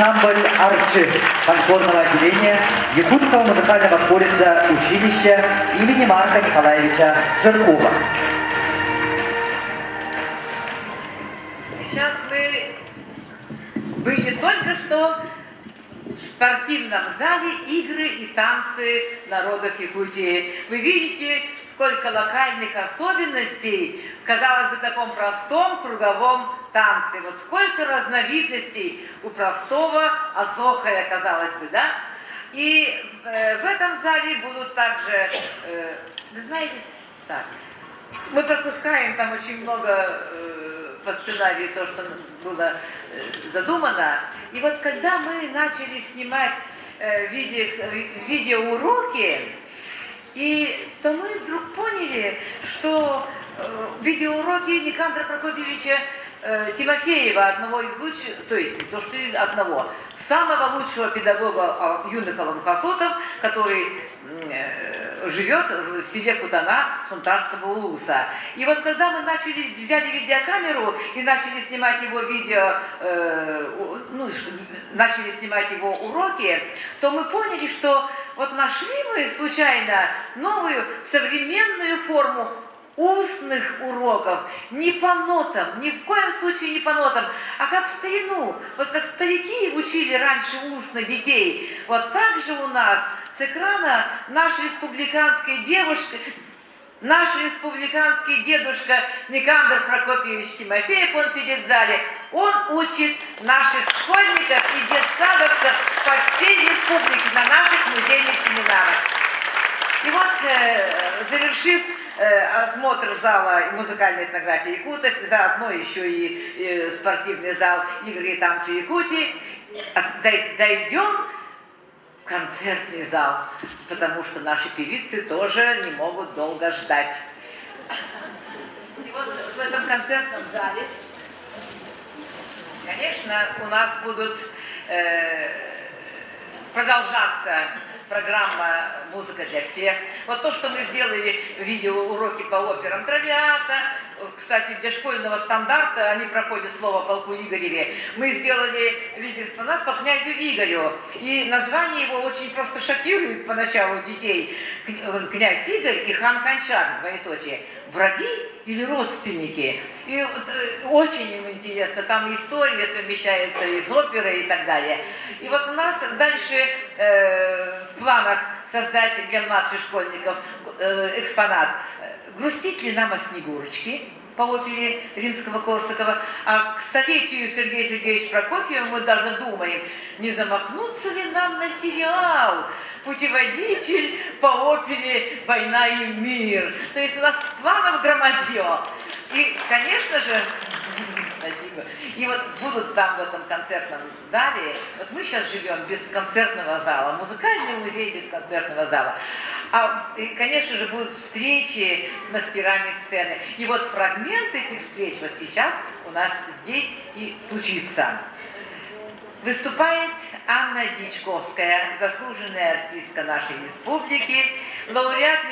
ансамбль «Арчи» фольклорного отделения Якутского музыкального колледжа училища имени Марка Николаевича Жиркова. Сейчас мы были только что в спортивном зале игры и танцы народов Якутии. Вы видите, сколько локальных особенностей в, казалось бы, таком простом круговом танце. Вот сколько разновидностей у простого асохая, казалось бы, да? И в этом зале будут также, вы знаете, так, мы пропускаем там очень много по сценарию то, что было задумано. И вот когда мы начали снимать видеоуроки, то мы вдруг поняли, что видеоуроки Никандра Прокопьевича Тимофеева, одного из лучших, то есть не то, что из одного, самого лучшего педагога юных аланхасотов, который живет в селе Кутана Сунтарского улуса. И вот когда мы взяли видеокамеру и начали снимать его начали снимать его уроки, то мы поняли, что вот нашли мы случайно новую современную форму устных уроков, не по нотам, ни в коем случае не по нотам, а как в старину. Вот как старики учили раньше устно детей, вот так же у нас с экрана наш республиканский дедушка Никандр Прокопьевич Тимофеев, он сидит в зале, он учит наших школьников и детсадовцев по всей республике на наших музейных семинарах. И вот, завершив осмотр зала музыкальной этнографии якутов, заодно еще и спортивный зал игры и танцы Якутии, зайдем в концертный зал, потому что наши певицы тоже не могут долго ждать. И вот в этом концертном зале, конечно, у нас будут продолжаться программа «Музыка для всех». Вот то, что мы сделали видеоуроки по операм Травиата, кстати, для школьного стандарта, они проходят слово полку Игореве, мы сделали видеоэкспонат по князю Игорю. И название его очень просто шокирует поначалу детей. Князь Игорь и хан Кончак, двоеточие. Враги или родственники? И вот, очень им интересно, там история совмещается из оперы и так далее. И вот у нас дальше в планах создать для младших школьников экспонат «Грустит ли нам о Снегурочке» по опере Римского-Корсакова. А к столетию Сергея Сергеевича Прокофьева мы даже думаем, не замахнуться ли нам на сериал «Путеводитель по опере «Война и мир». То есть у нас планов громадье. И, конечно же, спасибо. И вот будут там в этом концертном зале, вот мы сейчас живем без концертного зала, музыкальный музей без концертного зала. И, конечно же, будут встречи с мастерами сцены. И вот фрагмент этих встреч вот сейчас у нас здесь и случится. Выступает Анна Дичковская, заслуженная артистка нашей республики, лауреат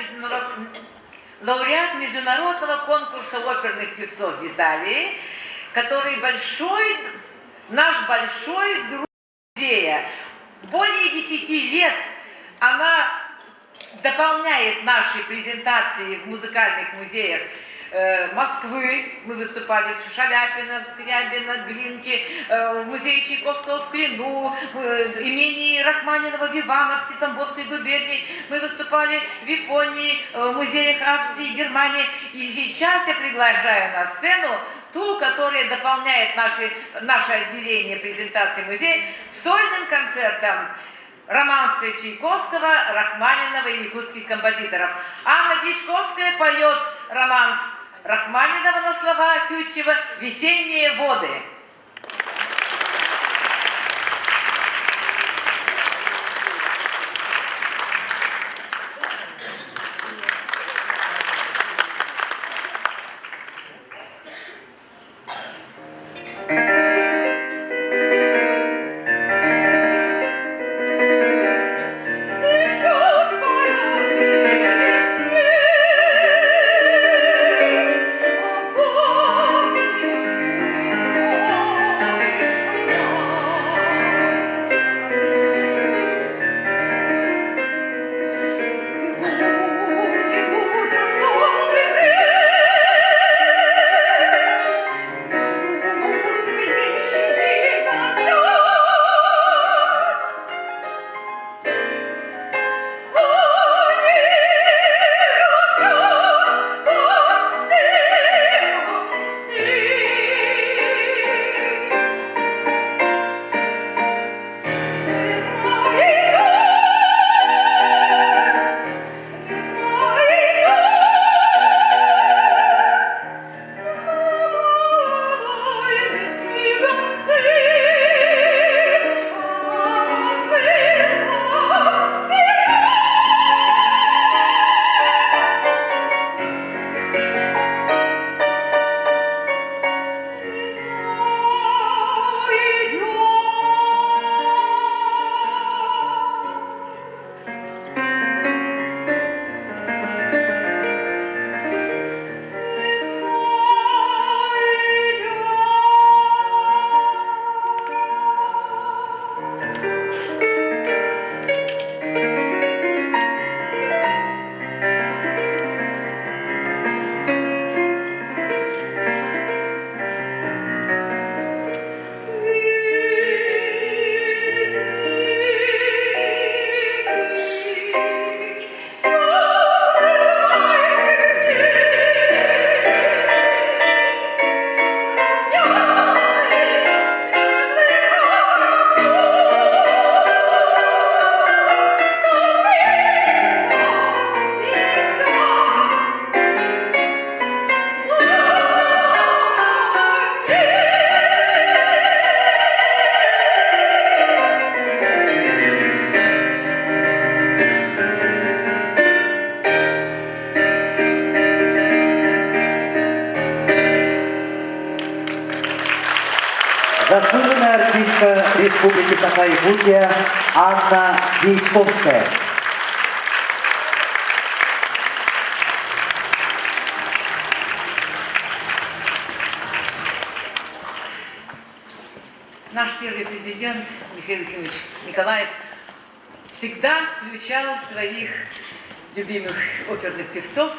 международного конкурса оперных певцов в Италии, который наш большой друг музея. Более 10 лет она дополняет наши презентации в музыкальных музеях Москвы. Мы выступали в Шаляпино, Скрябино, Глинке, в музее Чайковского в Клину, в имении Рахманинова в Ивановке, Тамбовской губернии. Мы выступали в Японии, в музеях Австрии, Германии. И сейчас я приглашаю на сцену ту, которая дополняет наше отделение презентации музея сольным концертом романсы Чайковского, Рахманинова и якутских композиторов. Анна Дичковская поет романс Рахманинова на слова Тютчева «Весенние воды». Oh Республики Саха-Якутия Анна Яичковская. Наш первый президент Михаил Ефимович Николаев всегда включал своих любимых оперных певцов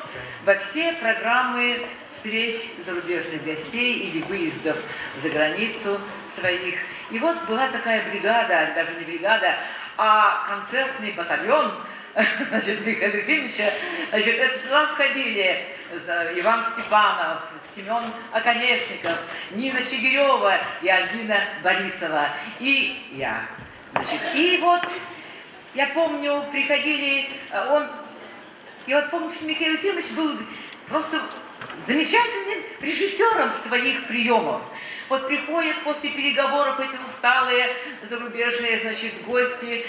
во все программы встреч зарубежных гостей или выездов за границу своих. И вот была такая бригада, даже не бригада, а концертный батальон, значит, Михаила Ефимовича. Значит, это туда входили Иван Степанов, Семен Оконешников, Нина Чигирева и Альбина Борисова. И я. Значит, и вот я помню, приходили, я вот помню, что Михаил Ефимович был просто замечательным режиссером своих приемов. Вот приходят после переговоров эти усталые зарубежные, значит, гости,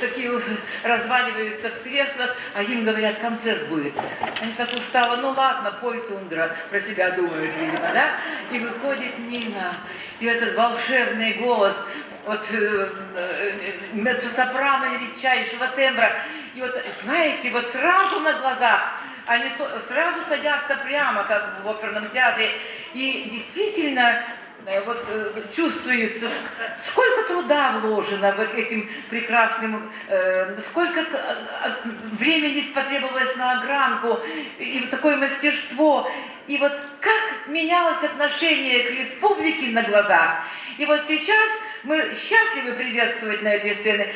такие разваливаются в креслах, а им говорят, концерт будет. Они так устало, ну ладно, пой, Тундра, про себя думают, видимо, да? И выходит Нина, и этот волшебный голос, вот меццо-сопрано величайшего тембра. И вот, знаете, вот сразу на глазах они сразу садятся прямо, как в оперном театре. И действительно, вот чувствуется, сколько труда вложено в этим прекрасным, сколько времени потребовалось на огранку, и такое мастерство. И вот как менялось отношение к республике на глазах. И вот сейчас мы счастливы приветствовать на этой сцене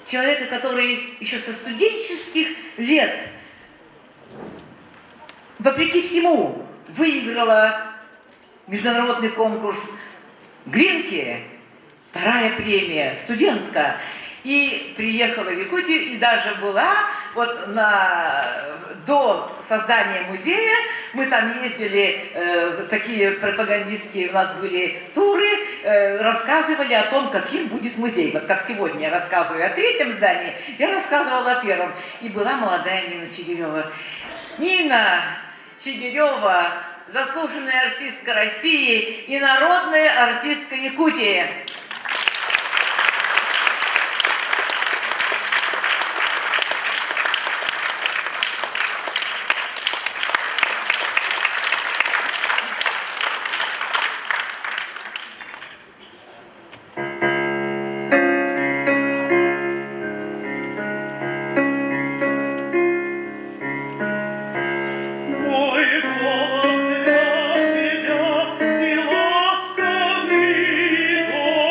человека, который еще со студенческих лет, вопреки всему, выиграла международный конкурс Глинки, вторая премия, студентка, и приехала в Якутию, и даже была вот до создания музея, мы там ездили, такие пропагандистские у нас были туры, рассказывали о том, каким будет музей. Вот как сегодня я рассказываю о третьем здании, я рассказывала о первом. И была молодая Нина Чигирева. Нина Чигирева, заслуженная артистка России и народная артистка Якутии. Голос для тебя и ласковый тон.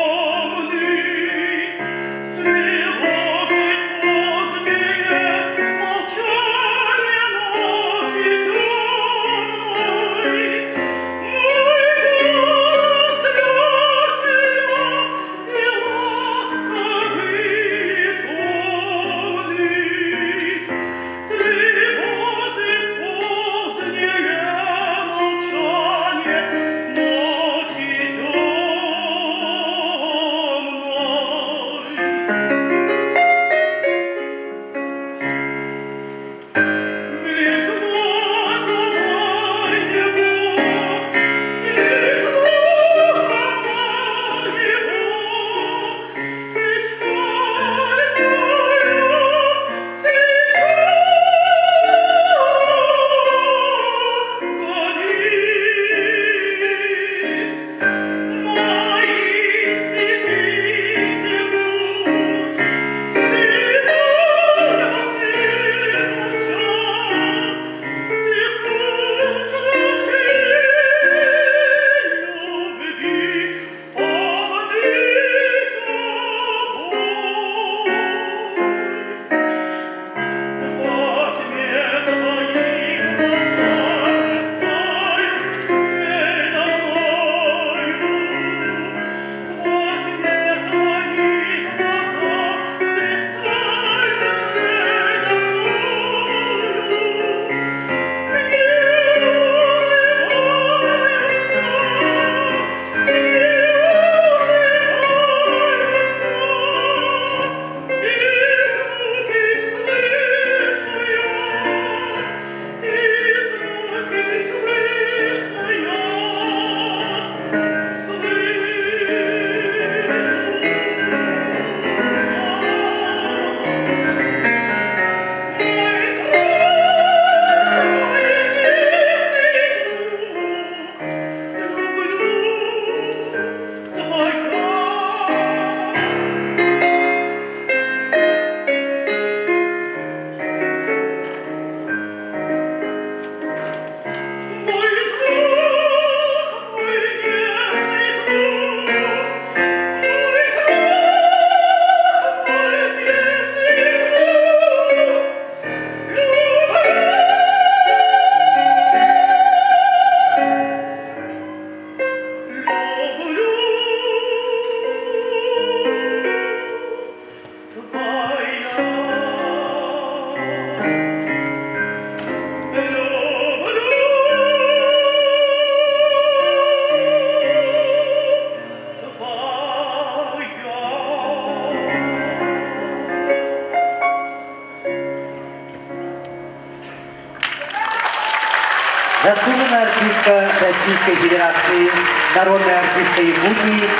Заслуженная артистка Российской Федерации, народная артистка Якутии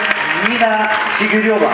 Нина Чигирева.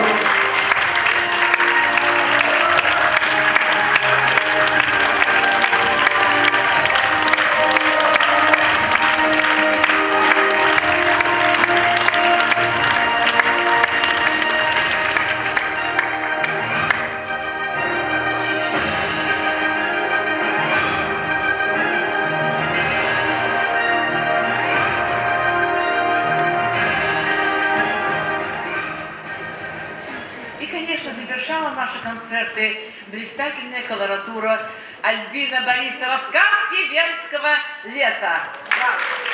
И, конечно, завершала наши концерты блистательная колоратура Альбина Борисова «Сказки Венского леса». Браво!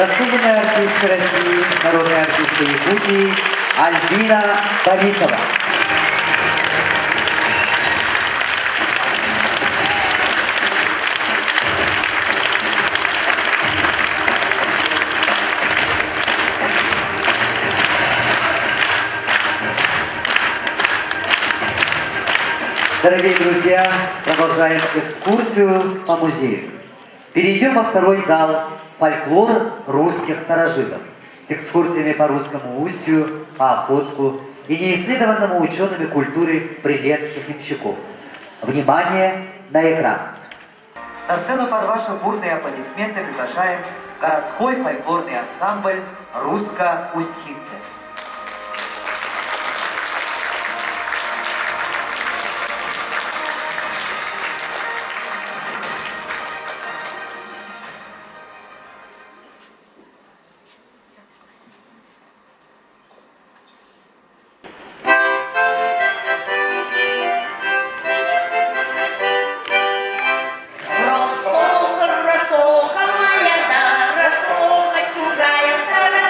заслуженная артистка России, народная артистка Якутии Альбина Борисова. Дорогие друзья, продолжаем экскурсию по музею. Перейдем во второй зал «Фольклор русских старожилов» с экскурсиями по Русскому устью, по Охотску и неисследованному учеными культуры прилецких ямщиков. Внимание на экран! На сцену под ваши бурные аплодисменты приглашаем городской фольклорный ансамбль «Русско-Устинцы». Рассоха моя, да, рассоха чужая сторона,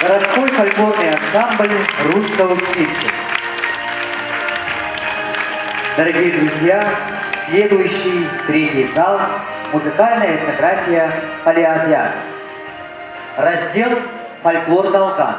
Городской фольклорный ансамбль «Русско-Устинцы». Дорогие друзья, следующий третий зал – музыкальная этнография «Палеазиат». Раздел «Фольклор Долган».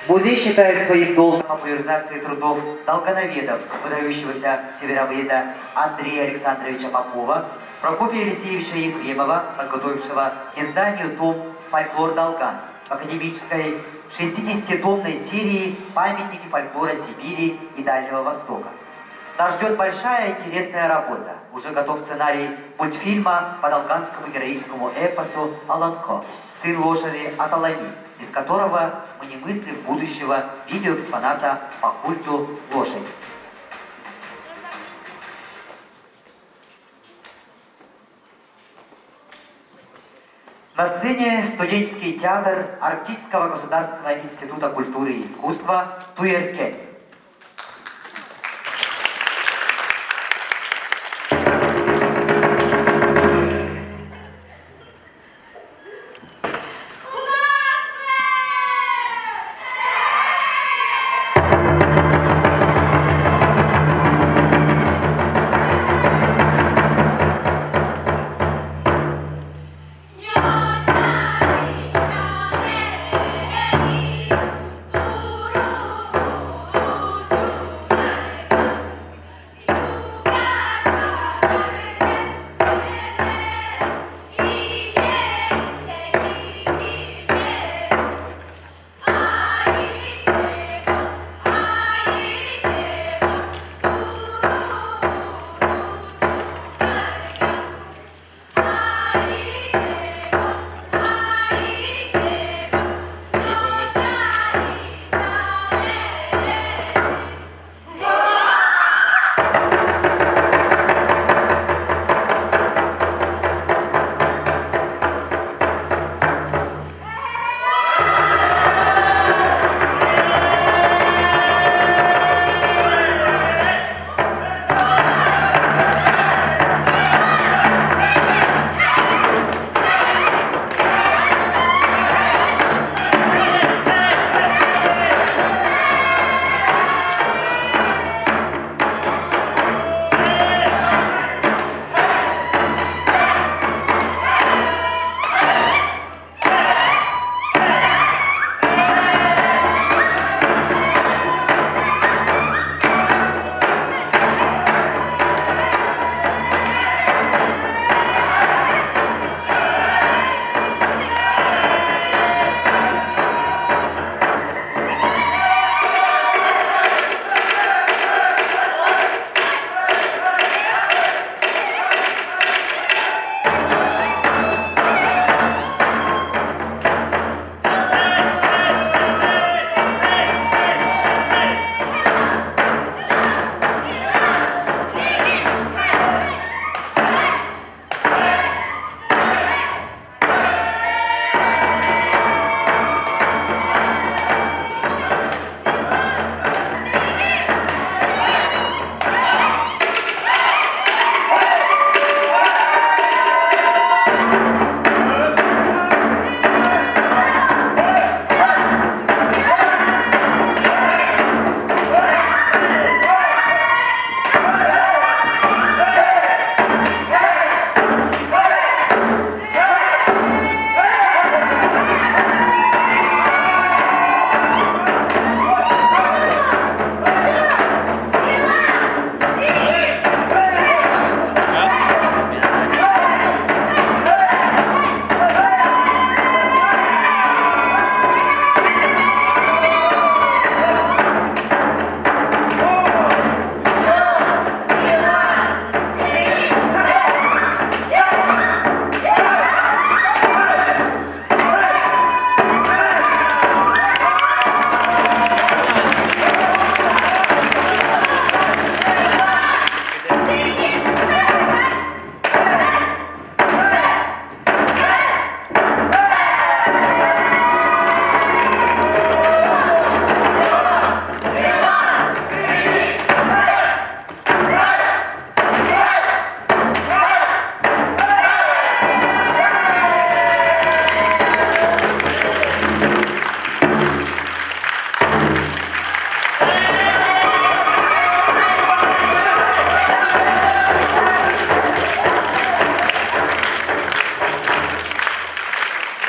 Музей считает своим долгом популяризации трудов долгановедов, выдающегося североведа Андрея Александровича Попова, Прокопия Елисеевича Ефремова, подготовившего к изданию том «Фольклор Долган» в академической 60-томной серии «Памятники фольклора Сибири и Дальнего Востока». Нас ждет большая интересная работа. Уже готов сценарий мультфильма по долганскому героическому эпосу «Аланко. Сын лошади Аталами», без которого мы не мыслим будущего видеоэкспоната по культу лошади. На сцене студенческий театр Арктического государственного института культуры и искусства «Туеркен». Thank you.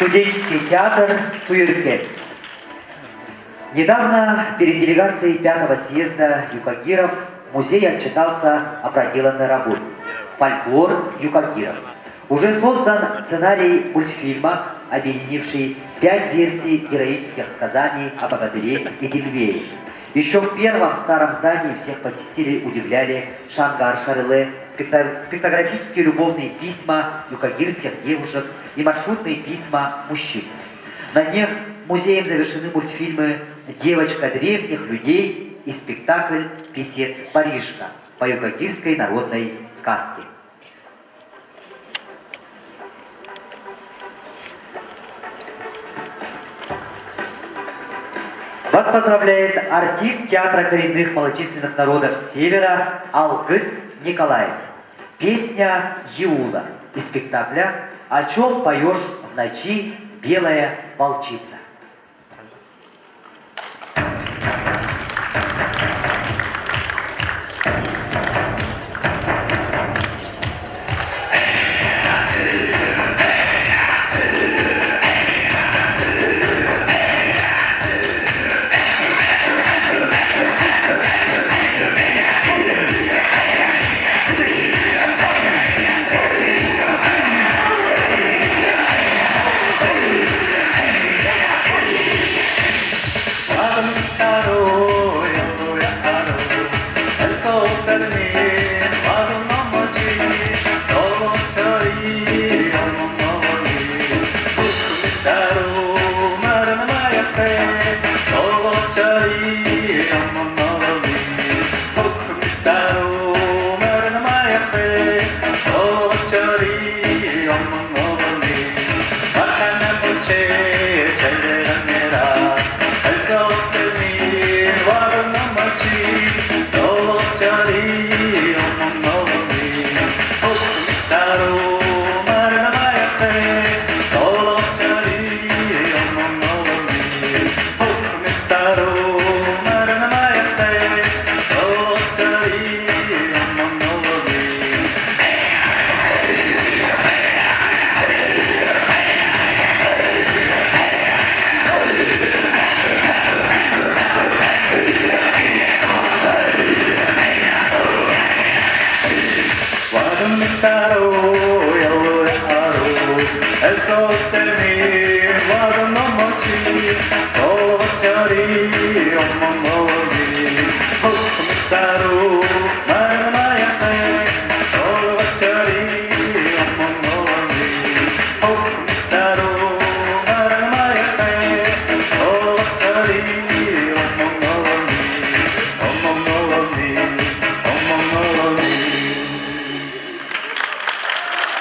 студенческий театр «Туиркен». Недавно перед делегацией 5-го съезда юкагиров музей отчитался о проделанной работе «Фольклор юкагиров». Уже создан сценарий мультфильма, объединивший 5 версий героических сказаний о богатыре и Гильвее. Еще в первом старом здании всех посетителей удивляли шангар-шарылы, пиктографические любовные письма юкагирских девушек и маршрутные письма мужчин. На них музеем завершены мультфильмы «Девочка древних людей» и спектакль «Писец Парижка» по юкагирской народной сказке. Вас поздравляет артист театра коренных малочисленных народов Севера Алгыс Николаев. Песня «Еула» из спектакля «О чем поешь в ночи, белая волчица».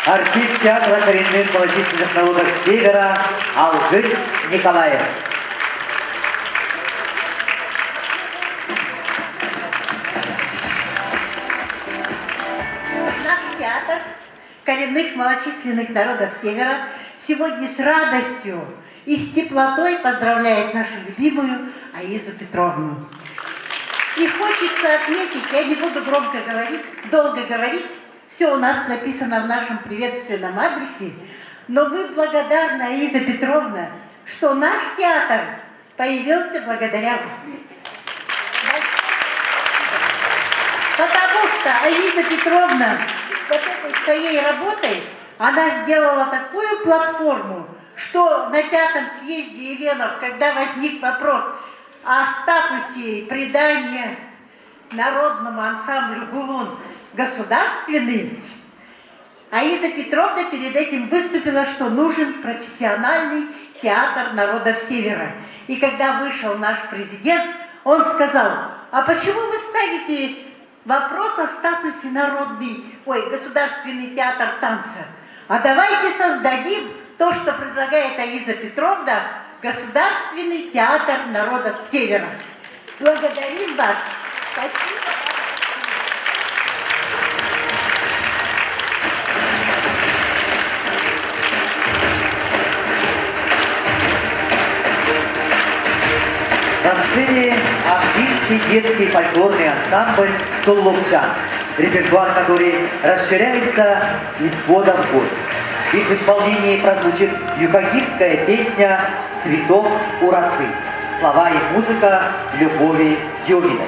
Артист театра коренных малочисленных народов Севера Алгыс Николаев. Наш театр коренных малочисленных народов Севера сегодня с радостью и с теплотой поздравляет нашу любимую Аизу Петровну. И хочется отметить, я не буду громко говорить, долго говорить, все у нас написано в нашем приветственном адресе, но мы благодарны, Аиза Петровна, что наш театр появился благодаря вам. Потому что Аиза Петровна вот этой своей работой, она сделала такую платформу, что на 5-м съезде Ивенов, когда возник вопрос о статусе придания народному ансамблю «Гулун» государственный, Аиза Петровна перед этим выступила, что нужен профессиональный театр народов Севера. И когда вышел наш президент, он сказал: а почему вы ставите вопрос о статусе государственный театр танца? А давайте создадим то, что предлагает Аиза Петровна, государственный театр народов Севера. Благодарим вас. Спасибо. На сцене Ахтырский детский фольклорный ансамбль «Туллукчан», репертуар который расширяется из года в год. Их в исполнении прозвучит юкагирская песня «Цветок у росы». Слова и музыка Любови Дюминой.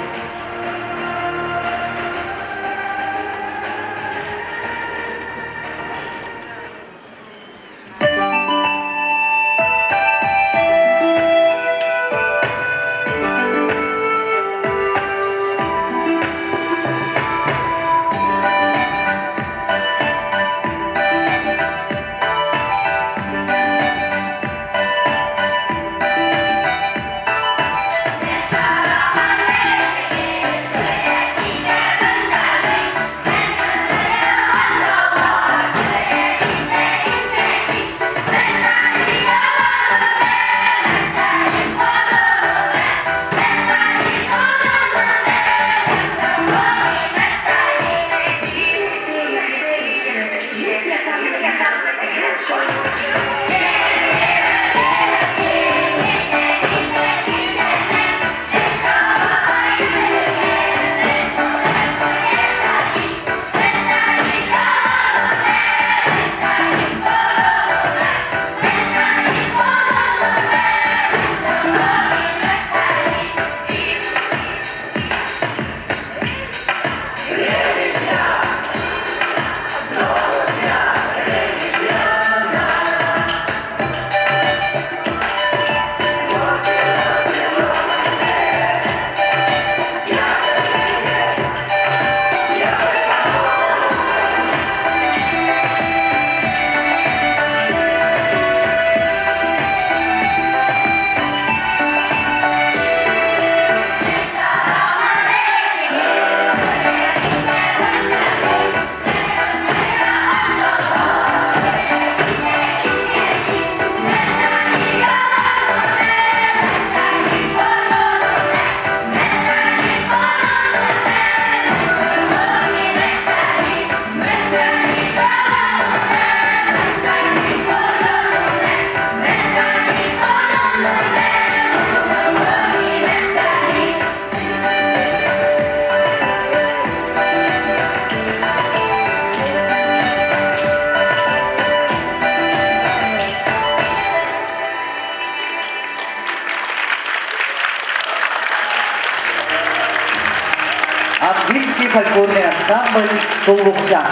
Английский фольклорный ансамбль «Туллукчан».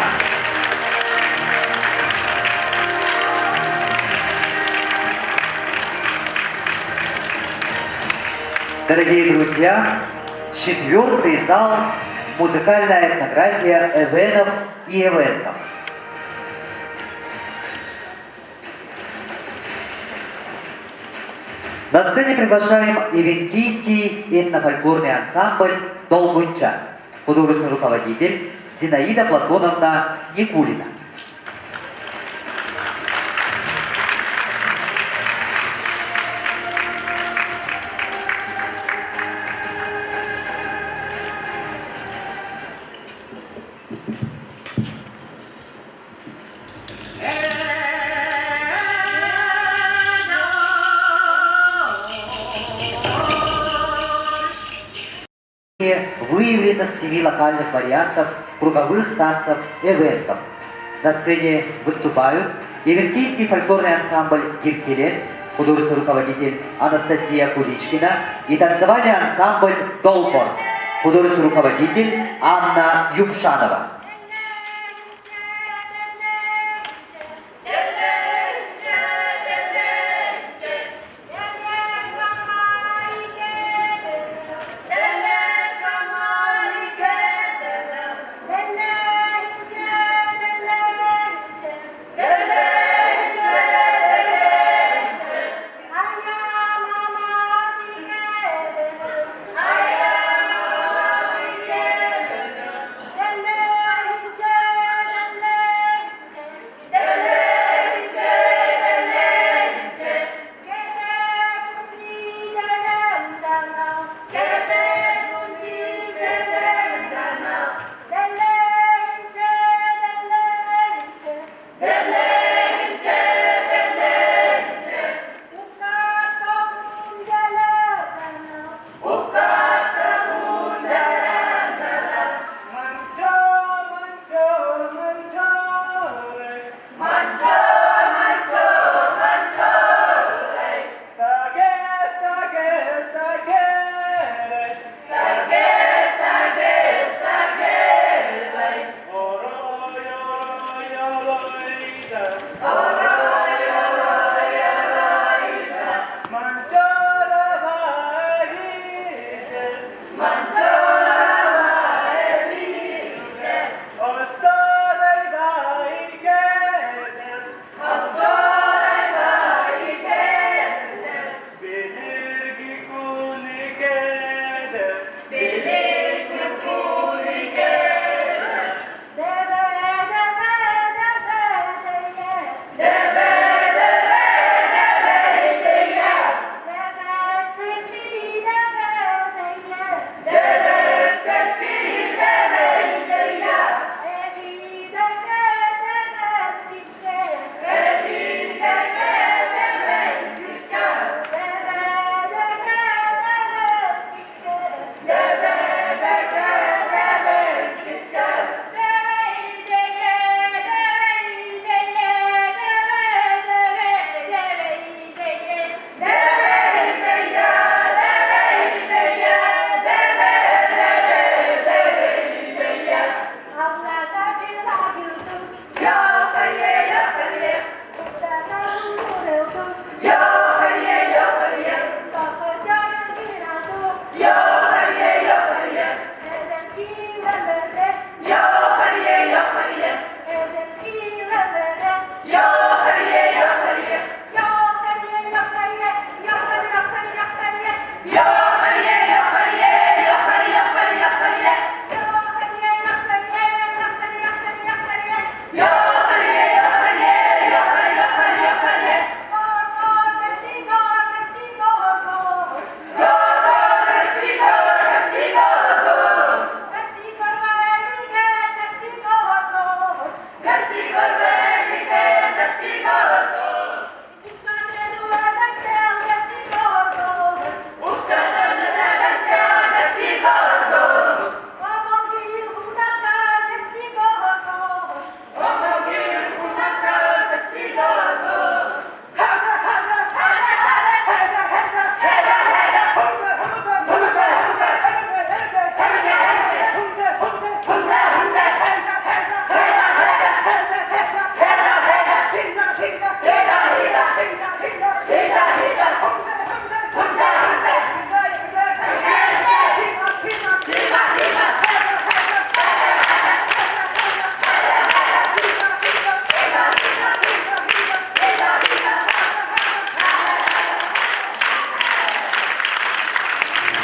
Дорогие друзья, 4-й зал «Музыкальная этнография эвенов и эвентов». На сцене приглашаем ивентийский этнофольклорный ансамбль «Толгунчан». Художественный руководитель Зинаида Платоновна Никулина. Выявленных 7 локальных вариантов круговых танцев эвентов. На сцене выступают ивентийский фольклорный ансамбль «Гиркелен», художественный руководитель Анастасия Куличкина, и танцевальный ансамбль «Долбор», художественный руководитель Анна Юмшанова.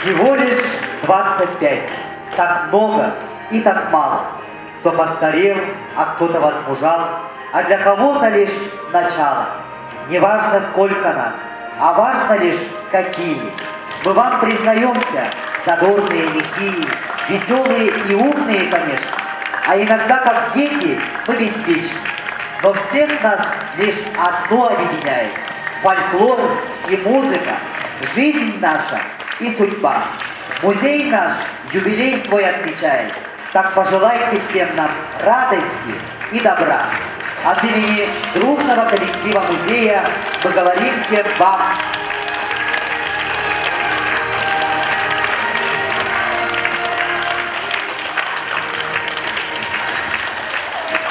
Всего лишь 25. Так много и так мало. Кто постарел, а кто-то возмужал, а для кого-то лишь начало. Не важно, сколько нас, а важно лишь, какие. Мы вам признаемся, задорные, лихие, веселые и умные, конечно. А иногда, как дети, мы беспечны. Но всех нас лишь одно объединяет. Фольклор и музыка, жизнь наша и судьба. Музей наш юбилей свой отмечает. Так пожелайте всем нам радости и добра. От имени дружного коллектива музея мы говорим всем вам